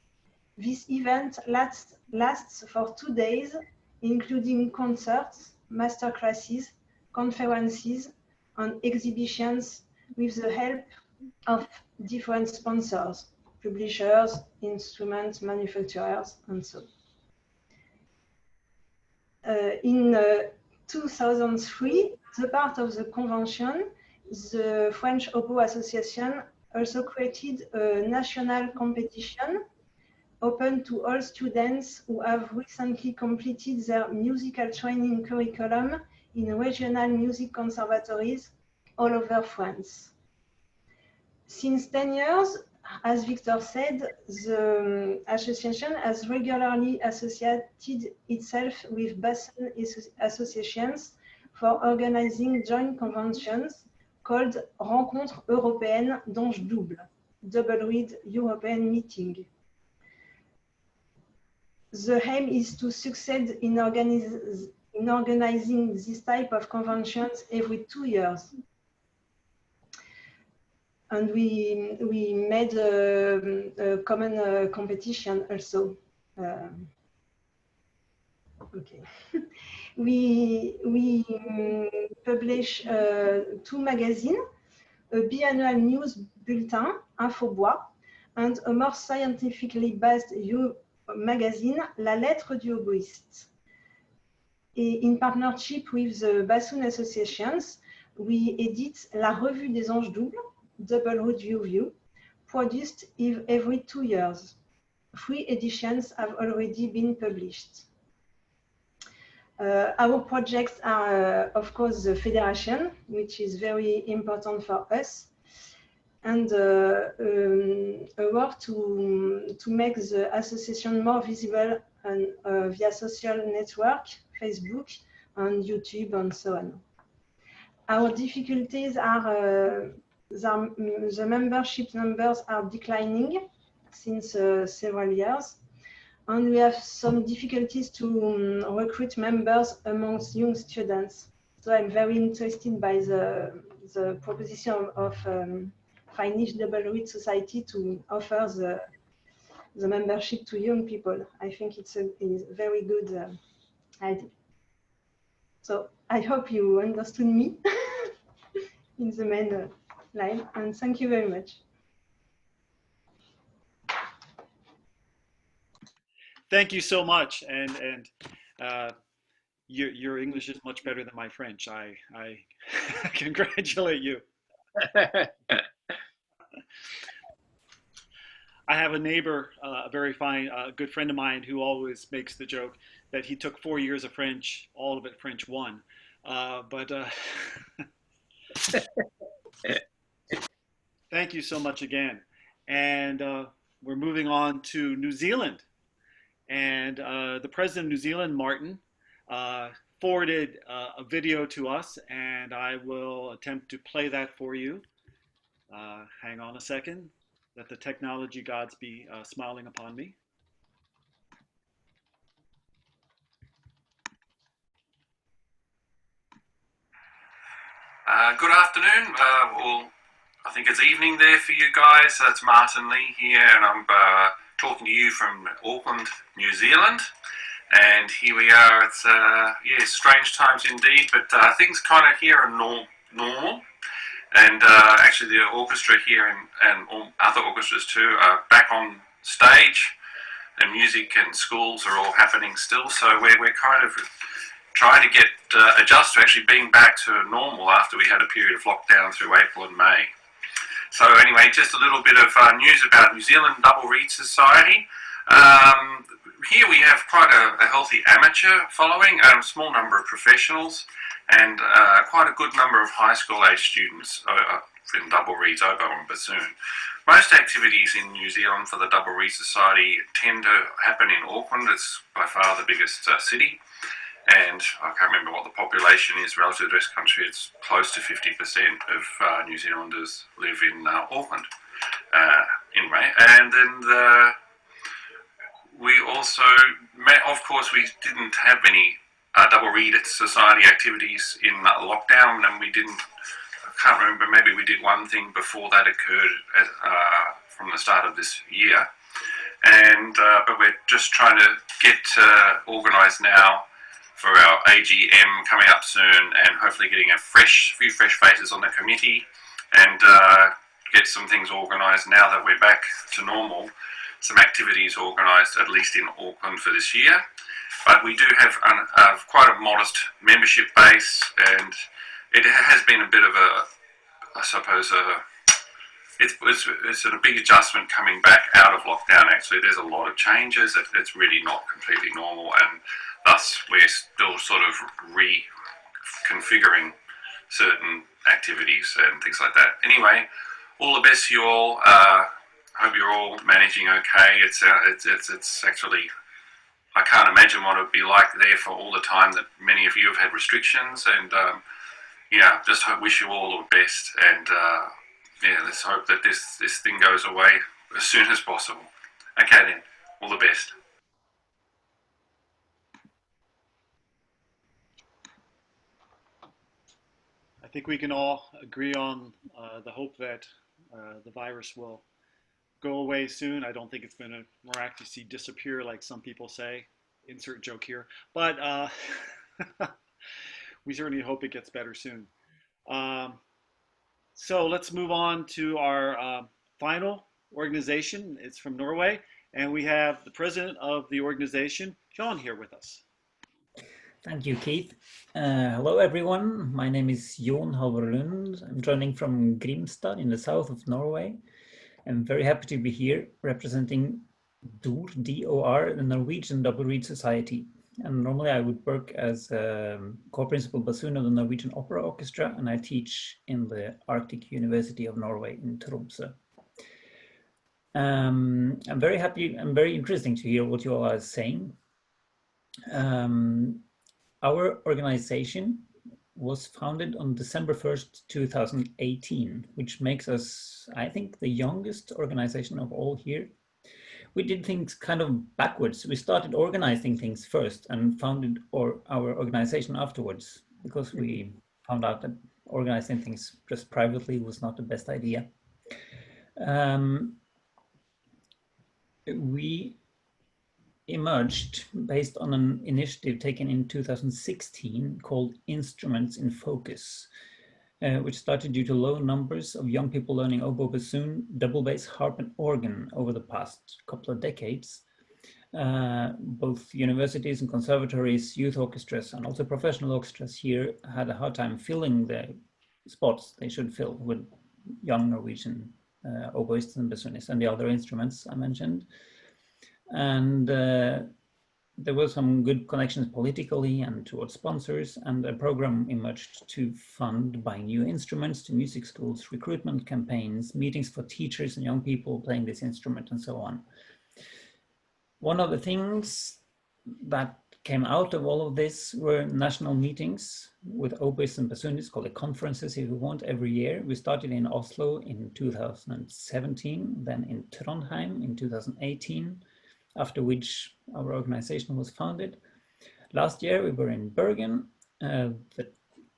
This event lasts for 2 days, including concerts, masterclasses, conferences, and exhibitions with the help of different sponsors, publishers, instrument manufacturers, and so on. In 2003, the part of the convention, the French Oboe Association also created a national competition open to all students who have recently completed their musical training curriculum in regional music conservatories all over France. Since 10 years, as Victor said, the association has regularly associated itself with bassoon associations for organizing joint conventions called Rencontres européennes d'anges doubles, double reed European meeting. The aim is to succeed in organizing this type of conventions every 2 years. And we made a common competition also. Okay. we publish 2 magazines, a biannual news bulletin, Hautbois, and a more scientifically based magazine, La Lettre du Oboïste. In partnership with the Bassoon associations, we edit La Revue des Anges Doubles, Double Reed Review, produced every 2 years. 3 editions have already been published. Our projects are, of course, the federation, which is very important for us, and a work to make the association more visible and via social network, Facebook, and YouTube, and so on. Our difficulties are the membership numbers are declining since several years, and we have some difficulties to recruit members amongst young students. So I'm very interested by the proposition of Finnish Double Reed Society to offer the membership to young people. I think it's a very good idea. So I hope you understood me in the main line, and thank you very much. Thank you so much, and your English is much better than my French. I congratulate you. I have a neighbor, a very fine, good friend of mine, who always makes the joke that he took 4 years of French, all of it French 1. But thank you so much again. And we're moving on to New Zealand. And the president of New Zealand, Martin, forwarded a video to us, and I will attempt to play that for you. Hang on a second. Let the technology gods be smiling upon me. Good afternoon. Well, I think it's evening there for you guys. It's Martin Lee here, and I'm talking to you from Auckland, New Zealand. And here we are. It's yeah, strange times indeed, but things kind of here are normal. And actually the orchestra here and all other orchestras too are back on stage, and music and schools are all happening still. So we're kind of trying to get adjust to actually being back to normal after we had a period of lockdown through April and May. So anyway, just a little bit of news about New Zealand Double Reed Society. Here we have quite a healthy amateur following, a small number of professionals, and quite a good number of high school age students in double reeds, oboe and bassoon. Most activities in New Zealand for the Double Reed Society tend to happen in Auckland. It's by far the biggest city, and I can't remember what the population is relative to the rest of the country. It's close to 50% of New Zealanders live in Auckland. Anyway, and then we also, of course, we didn't have any Double Reed Society activities in lockdown, and we didn't, I can't remember, maybe we did one thing before that occurred from the start of this year. And but we're just trying to get organised now for our AGM coming up soon, and hopefully getting a few fresh faces on the committee, and get some things organised now that we're back to normal. Some activities organised at least in Auckland for this year. But we do have quite a modest membership base, and it has been a bit of a, I suppose, it's a big adjustment coming back out of lockdown. Actually, there's a lot of changes. It's really not completely normal, and thus we're still sort of reconfiguring certain activities and things like that. Anyway, all the best to you all. Hope you're all managing okay. It's actually, I can't imagine what it would be like there for all the time that many of you have had restrictions, and yeah, just wish you all the best, and yeah, let's hope that this thing goes away as soon as possible. Okay then, all the best. I think we can all agree on the hope that the virus will go away soon. I don't think it's going to miraculously disappear like some people say. Insert joke here. But we certainly hope it gets better soon. So let's move on to our final organization. It's from Norway, and we have the president of the organization, John, here with us. Thank you, Keith. Hello, everyone. My name is Jon Halvor Lund. I'm joining from Grimstad in the south of Norway. I'm very happy to be here representing DOR, D-O-R, the Norwegian Double Reed Society. And normally I would work as a co-principal bassoon of the Norwegian Opera Orchestra, and I teach in the Arctic University of Norway in Tromsø. I'm very happy and very interesting to hear what you all are saying. Our organization was founded on December 1st, 2018, which makes us, I think, the youngest organization of all here. We did things kind of backwards. We started organizing things first and founded our organization afterwards, because we found out that organizing things just privately was not the best idea. We emerged based on an initiative taken in 2016 called Instruments in Focus, which started due to low numbers of young people learning oboe, bassoon, double bass, harp, and organ over the past couple of decades. Both universities and conservatories, youth orchestras, and also professional orchestras here had a hard time filling the spots they should fill with young Norwegian oboists and bassoonists and the other instruments I mentioned. And there were some good connections politically and towards sponsors, and a program emerged to fund buying new instruments to music schools, recruitment campaigns, meetings for teachers and young people playing this instrument, and so on. One of the things that came out of all of this were national meetings with oboists and bassoonists, called the conferences if you want, every year. We started in Oslo in 2017, then in Trondheim in 2018, after which our organization was founded. Last year we were in Bergen. The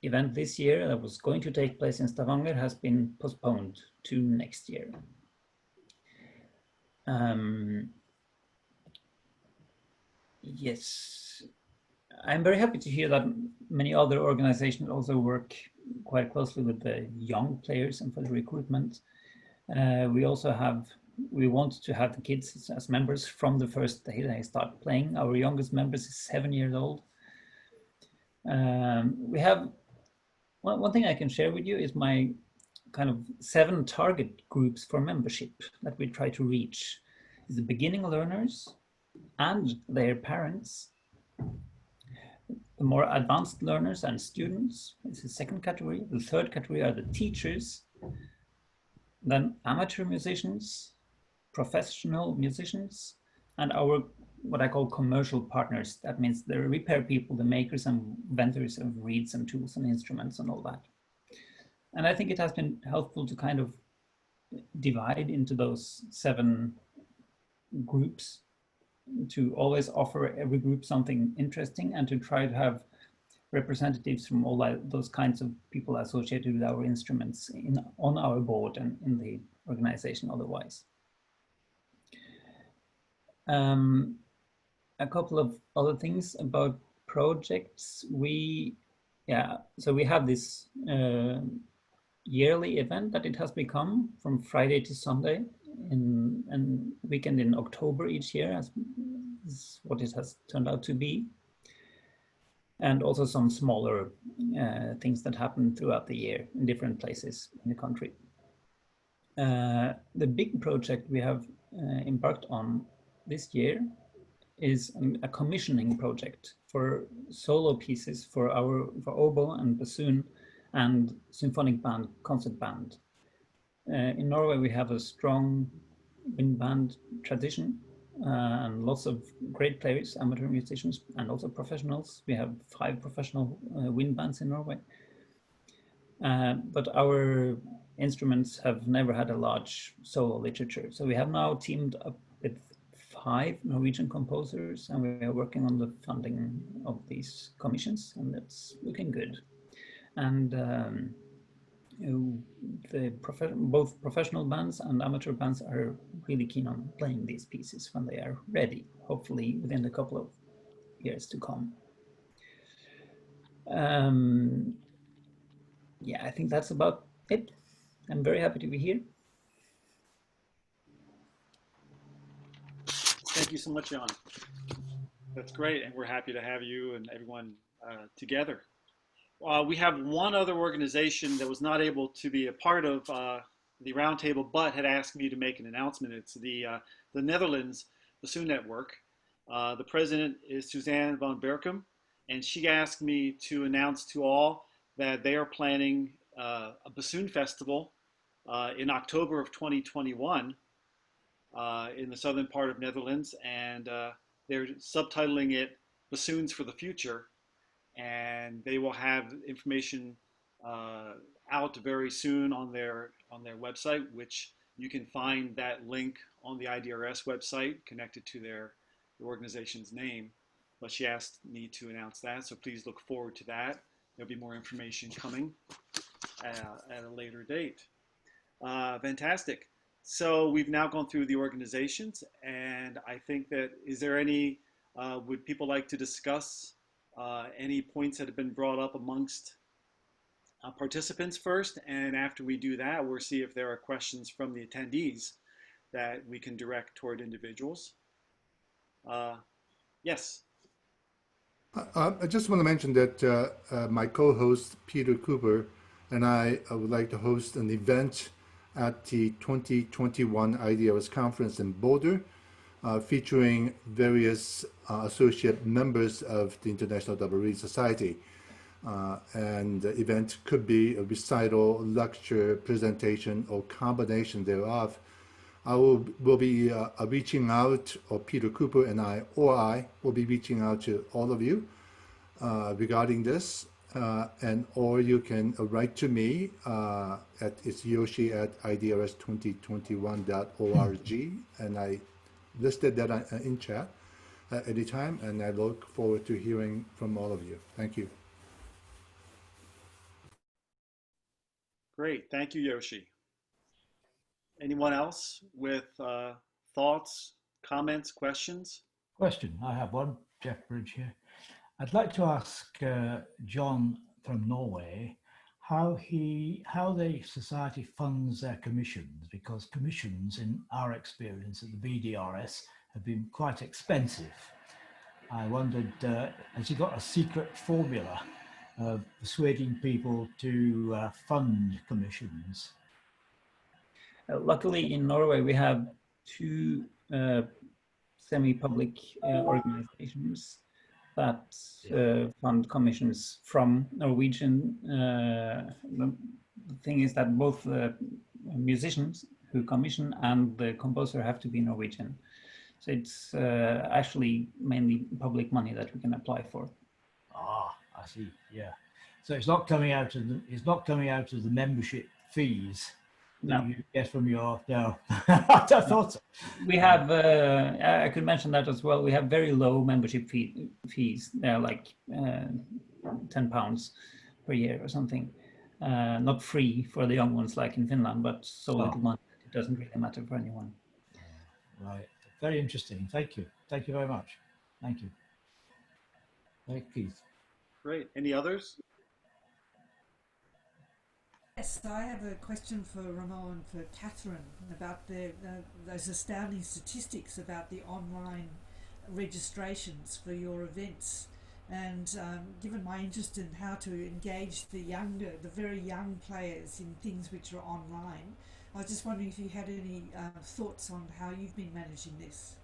event this year that was going to take place in Stavanger has been postponed to next year. Yes, I'm very happy to hear that many other organizations also work quite closely with the young players and for the recruitment. We want to have the kids as members from the first day they start playing. Our youngest members is 7 years old. We have one thing I can share with you is my kind of 7 target groups for membership that we try to reach. Is the beginning learners and their parents, the more advanced learners and students is the second category. The third category are the teachers, then amateur musicians, professional musicians, and our what I call commercial partners. That means the repair people, the makers and vendors of reeds and tools and instruments and all that. And I think it has been helpful to kind of divide into those 7 groups, to always offer every group something interesting and to try to have representatives from all those kinds of people associated with our instruments on our board and in the organization otherwise. A couple of other things about projects. So we have this yearly event that it has become from Friday to Sunday and weekend in October each year, as is what it has turned out to be. And also some smaller things that happen throughout the year in different places in the country. The big project we have embarked on this year is a commissioning project for solo pieces for oboe and bassoon and symphonic band, concert band. In Norway, we have a strong wind band tradition and lots of great players, amateur musicians, and also professionals. We have 5 professional wind bands in Norway. But our instruments have never had a large solo literature. So we have now teamed up with 5 Norwegian composers, and we are working on the funding of these commissions, and it's looking good. And both professional bands and amateur bands are really keen on playing these pieces when they are ready, hopefully within a couple of years to come. Yeah, I think that's about it. I'm very happy to be here. Thank you so much, Jan. That's great, and we're happy to have you and everyone together. We have one other organization that was not able to be a part of the roundtable, but had asked me to make an announcement. It's the Netherlands Bassoon Network. The president is Suzanne van Berkem, and she asked me to announce to all that they are planning a bassoon festival in October of 2021 in the southern part of Netherlands, and they're subtitling it Bassoons for the Future. And they will have information out very soon on their website, which you can find that link on the IDRS website connected to the organization's name. But she asked me to announce that, so please look forward to that. There'll be more information coming at a later date. Fantastic. So we've now gone through the organizations, and I think that, is there any, would people like to discuss any points that have been brought up amongst participants first? And after we do that, we'll see if there are questions from the attendees that we can direct toward individuals. Yes. I just want to mention that my co-host Peter Cooper and I would like to host an event at the 2021 IDRS conference in Boulder, featuring various associate members of the International Double Reed Society. And the event could be a recital, lecture, presentation, or combination thereof. I will be reaching out, or Peter Cooper and I will be reaching out to all of you regarding this, or you can write to me it's yoshi@idrs2021.org, and I listed that in chat at any time, and I look forward to hearing from all of you. Thank you. Great, thank you, Yoshi. Anyone else with thoughts, comments, questions? Question, I have one, Jeff Bridge here. I'd like to ask John from Norway how the society funds their commissions, because commissions, in our experience at the BDRS, have been quite expensive. I wondered, has he got a secret formula of persuading people to fund commissions? Luckily, in Norway, we have two semi-public organizations that fund commissions from Norwegian. The thing is that both the musicians who commission and the composer have to be Norwegian. So it's actually mainly public money that we can apply for. Ah, I see. Yeah. So it's not coming out of the membership fees that you get from your, no. I thought so. We have, I could mention that as well. We have very low membership fees. They're like £10 per year or something. Not free for the young ones like in Finland, but so little money that it doesn't really matter for anyone. Right. Very interesting. Thank you. Thank you very much. Thank you. Thank you, Keith. Great. Any others? Yes, I have a question for Ramon and for Catherine about those astounding statistics about the online registrations for your events. And given my interest in how to engage the very young players in things which are online, I was just wondering if you had any thoughts on how you've been managing this.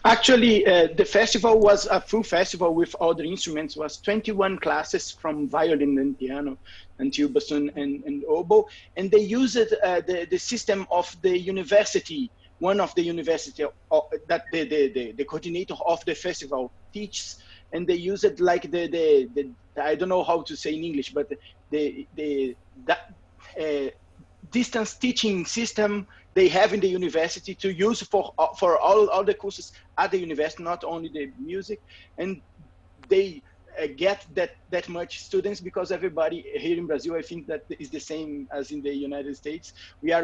Actually, the festival was a full festival with all the instruments. Was 21 classes from violin and piano until bassoon and oboe, and they used the system of the university. One of the university that the coordinator of the festival teaches, and they use it like the I don't know how to say in English, but the distance teaching system they have in the university to use for all the courses at the university, not only the music, and they get that much students because everybody here in Brazil, I think that is the same as in the United States. We are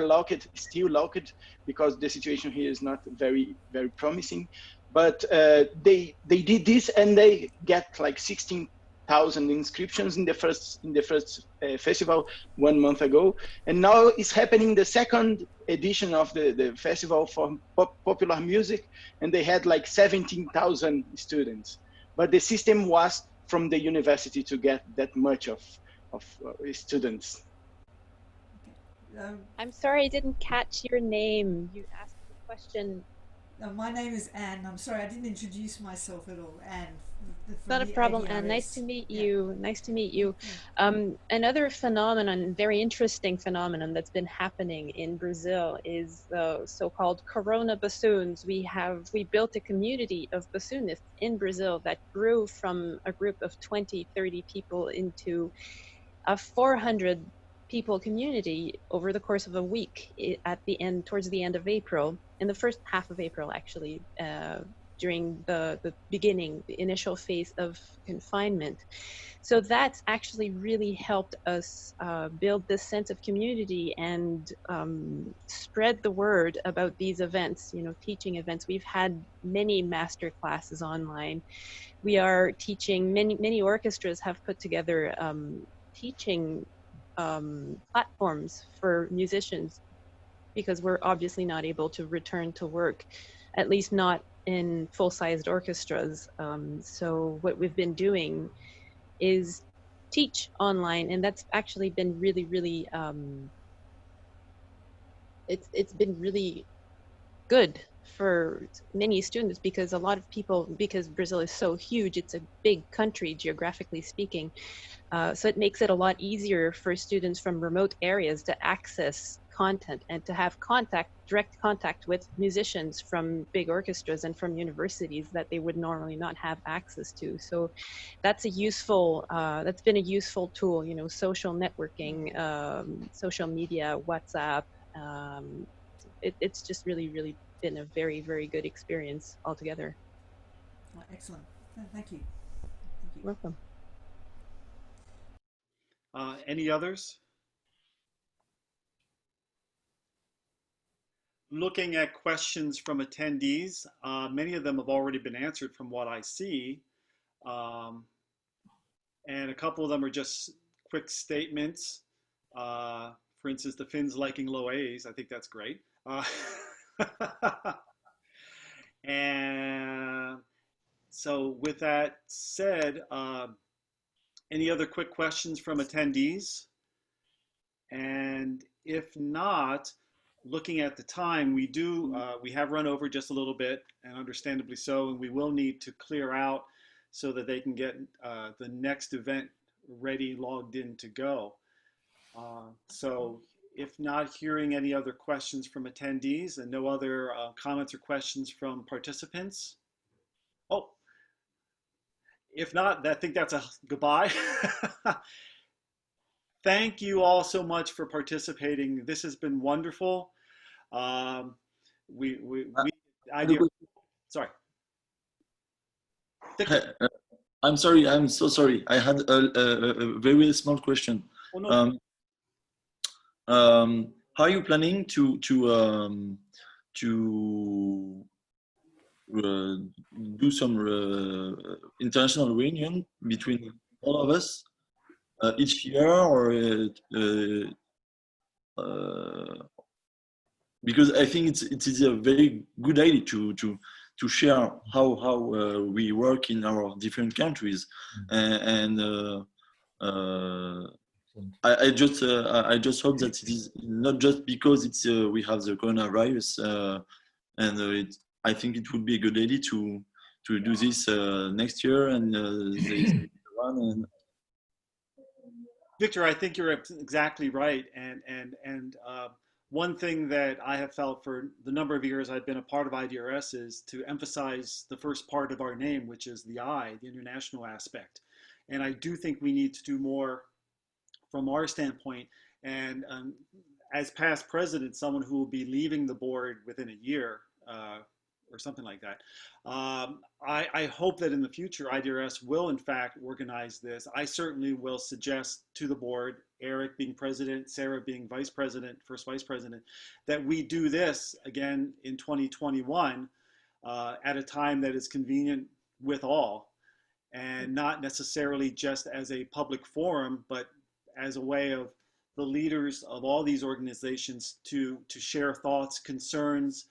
still locked because the situation here is not very promising. But they did this and they get like 16,000 inscriptions in the first festival 1 month ago, and now it's happening the second edition of the festival for popular music, and they had like 17,000 students. But the system was from the university to get that much of students. I'm sorry, I didn't catch your name. You asked the question. My name is Anne. I'm sorry, I didn't introduce myself at all. Anne. Not a problem, Anne. Nice to meet you. Yeah. Nice to meet you. Another phenomenon, very interesting phenomenon that's been happening in Brazil is the so-called Corona bassoons. We built a community of bassoonists in Brazil that grew from a group of 20, 30 people into a 400 people community over the course of a week towards the end of April, in the first half of April, actually, during the initial phase of confinement. So that's actually really helped us build this sense of community and spread the word about these events, teaching events. We've had many master classes online. We are teaching, many orchestras have put together teaching platforms for musicians, because we're obviously not able to return to work, at least not in full-sized orchestras. So what we've been doing is teach online, and that's actually been really it's been really good for many students, because a lot of people, because Brazil is so huge, it's a big country geographically speaking, so it makes it a lot easier for students from remote areas to access content and to have direct contact with musicians from big orchestras and from universities that they would normally not have access to. So that's a useful, that's been a useful tool, you know, social networking, social media, WhatsApp. It's just really been a very good experience altogether. Excellent. Thank you. You're welcome. Any others? Looking at questions from attendees, many of them have already been answered from what I see. And a couple of them are just quick statements. For instance, the Finns liking low A's. I think that's great. And so with that said, any other quick questions from attendees? And if not, looking at the time, we have run over just a little bit, and understandably so, and we will need to clear out so that they can get the next event ready, logged in to go. So if not hearing any other questions from attendees and no other comments or questions from participants. Oh, if not, I think that's a goodbye. Thank you all so much for participating. This has been wonderful. Sorry. I'm sorry. I'm so sorry. I had a very small question. Oh, no. How are you planning to do some international reunion between all of us each year, or because I think it is a very good idea to share how we work in our different countries, and I just hope that it is not just because it's we have the coronavirus, and I think it would be a good idea to do this next year and the one. And Victor, I think you're exactly right, and one thing that I have felt for the number of years I've been a part of IDRS is to emphasize the first part of our name, which is the I, the international aspect. And I do think we need to do more from our standpoint. And as past president, someone who will be leaving the board within a year or something like that, I hope that in the future IDRS will in fact organize this. I certainly will suggest to the board, Eric being president, Sarah being vice president, first vice president, that we do this again in 2021 at a time that is convenient with all, and not necessarily just as a public forum, but as a way of the leaders of all these organizations to share thoughts, concerns,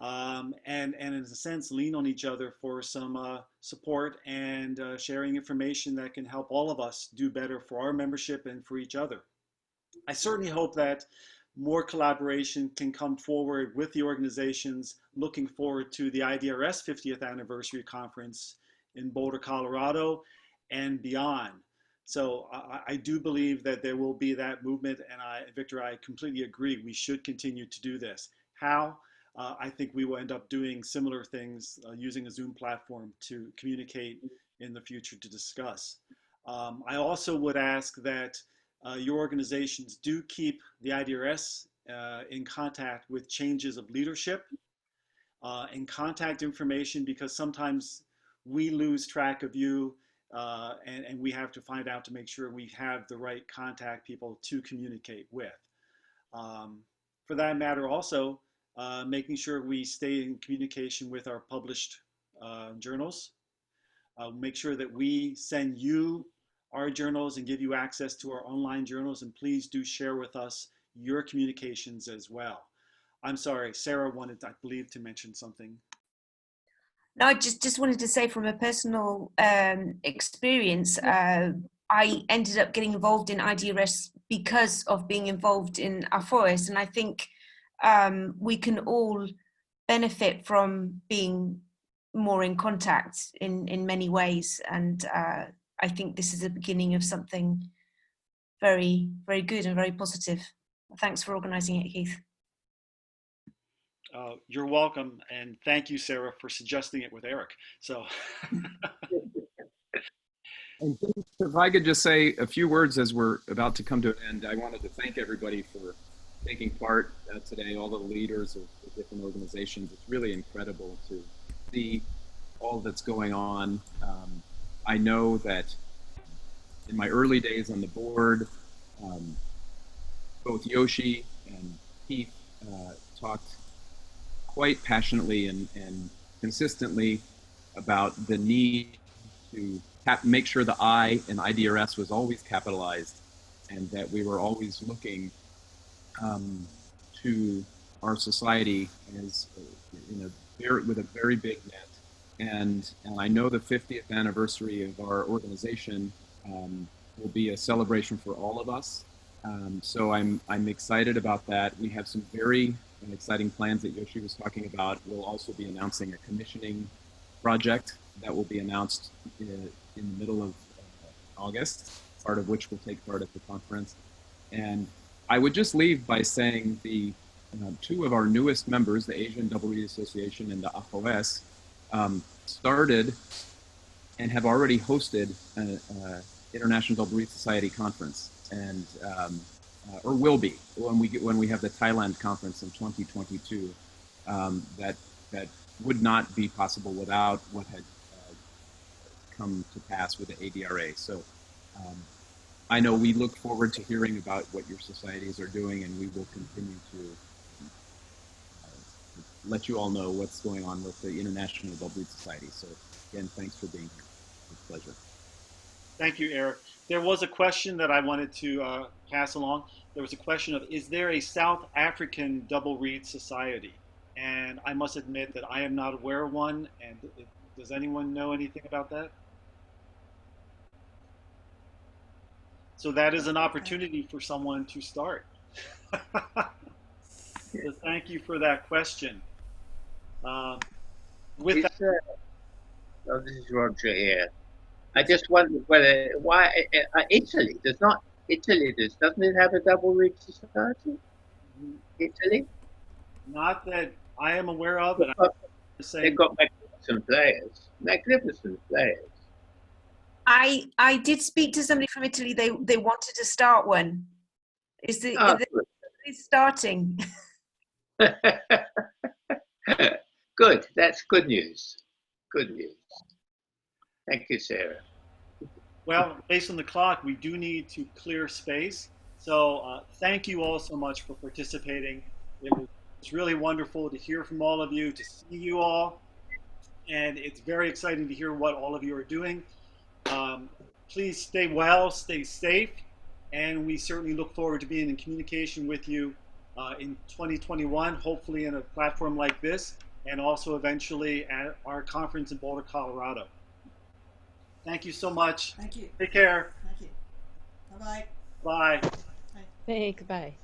and in a sense lean on each other for some support and sharing information that can help all of us do better for our membership and for each other. I certainly hope that more collaboration can come forward with the organizations. Looking forward to the IDRS 50th anniversary conference in Boulder, Colorado, and beyond. So I do believe that there will be that movement, and Victor, I completely agree. We should continue to do this. How? I think we will end up doing similar things using a Zoom platform to communicate in the future to discuss. I also would ask that your organizations do keep the IDRS in contact with changes of leadership and contact information, because sometimes we lose track of you and we have to find out to make sure we have the right contact people to communicate with. For that matter also, making sure we stay in communication with our published journals. Make sure that we send you our journals and give you access to our online journals, and please do share with us your communications as well. I'm sorry, Sarah wanted, I believe, to mention something. No, I just wanted to say from a personal experience, I ended up getting involved in IDRS because of being involved in AFOES, and I think we can all benefit from being more in contact in many ways, and I think this is the beginning of something very, very good and very positive. Thanks for organising it, Keith. You're welcome, and thank you, Sarah, for suggesting it with Eric. So. And if I could just say a few words as we're about to come to an end, I wanted to thank everybody for taking part today, all the leaders of the different organizations. It's really incredible to see all that's going on. I know that in my early days on the board, both Yoshi and Keith talked quite passionately and consistently about the need to make sure the I in IDRS was always capitalized, and that we were always looking to our society as with a very big net. And I know the 50th anniversary of our organization will be a celebration for all of us. So I'm excited about that. We have some very exciting plans that Yoshi was talking about. We'll also be announcing a commissioning project that will be announced in the middle of August, part of which will take part at the conference. And I would just leave by saying the two of our newest members, the Asian Double Reed Association and the AFOES, started and have already hosted an International Double Reed Society conference, and or will be when we have the Thailand conference in 2022. That would not be possible without what had come to pass with the ADRA. So I know we look forward to hearing about what your societies are doing, and we will continue to let you all know what's going on with the International Double Reed Society. So again, thanks for being here. It's a pleasure. Thank you, Eric. There was a question that I wanted to pass along. There was a question of, is there a South African Double Reed Society? And I must admit that I am not aware of one. And does anyone know anything about that? So that is an opportunity for someone to start. So thank you for that question. With that, oh, this is Roger here. I just wondered why Italy doesn't it have a double reed society? Italy? Not that I am aware of, but they've got magnificent players. Magnificent players. I did speak to somebody from Italy. They wanted to start one. Is it starting? Good. That's good news. Good news. Thank you, Sarah. Well, based on the clock, we do need to clear space. So thank you all so much for participating. It was really wonderful to hear from all of you, to see you all. And it's very exciting to hear what all of you are doing. Please stay well, stay safe. And we certainly look forward to being in communication with you in 2021, hopefully in a platform like this, and also eventually at our conference in Boulder, Colorado. Thank you so much. Thank you. Take care. Thank you. Bye-bye. Bye. Thanks. Bye.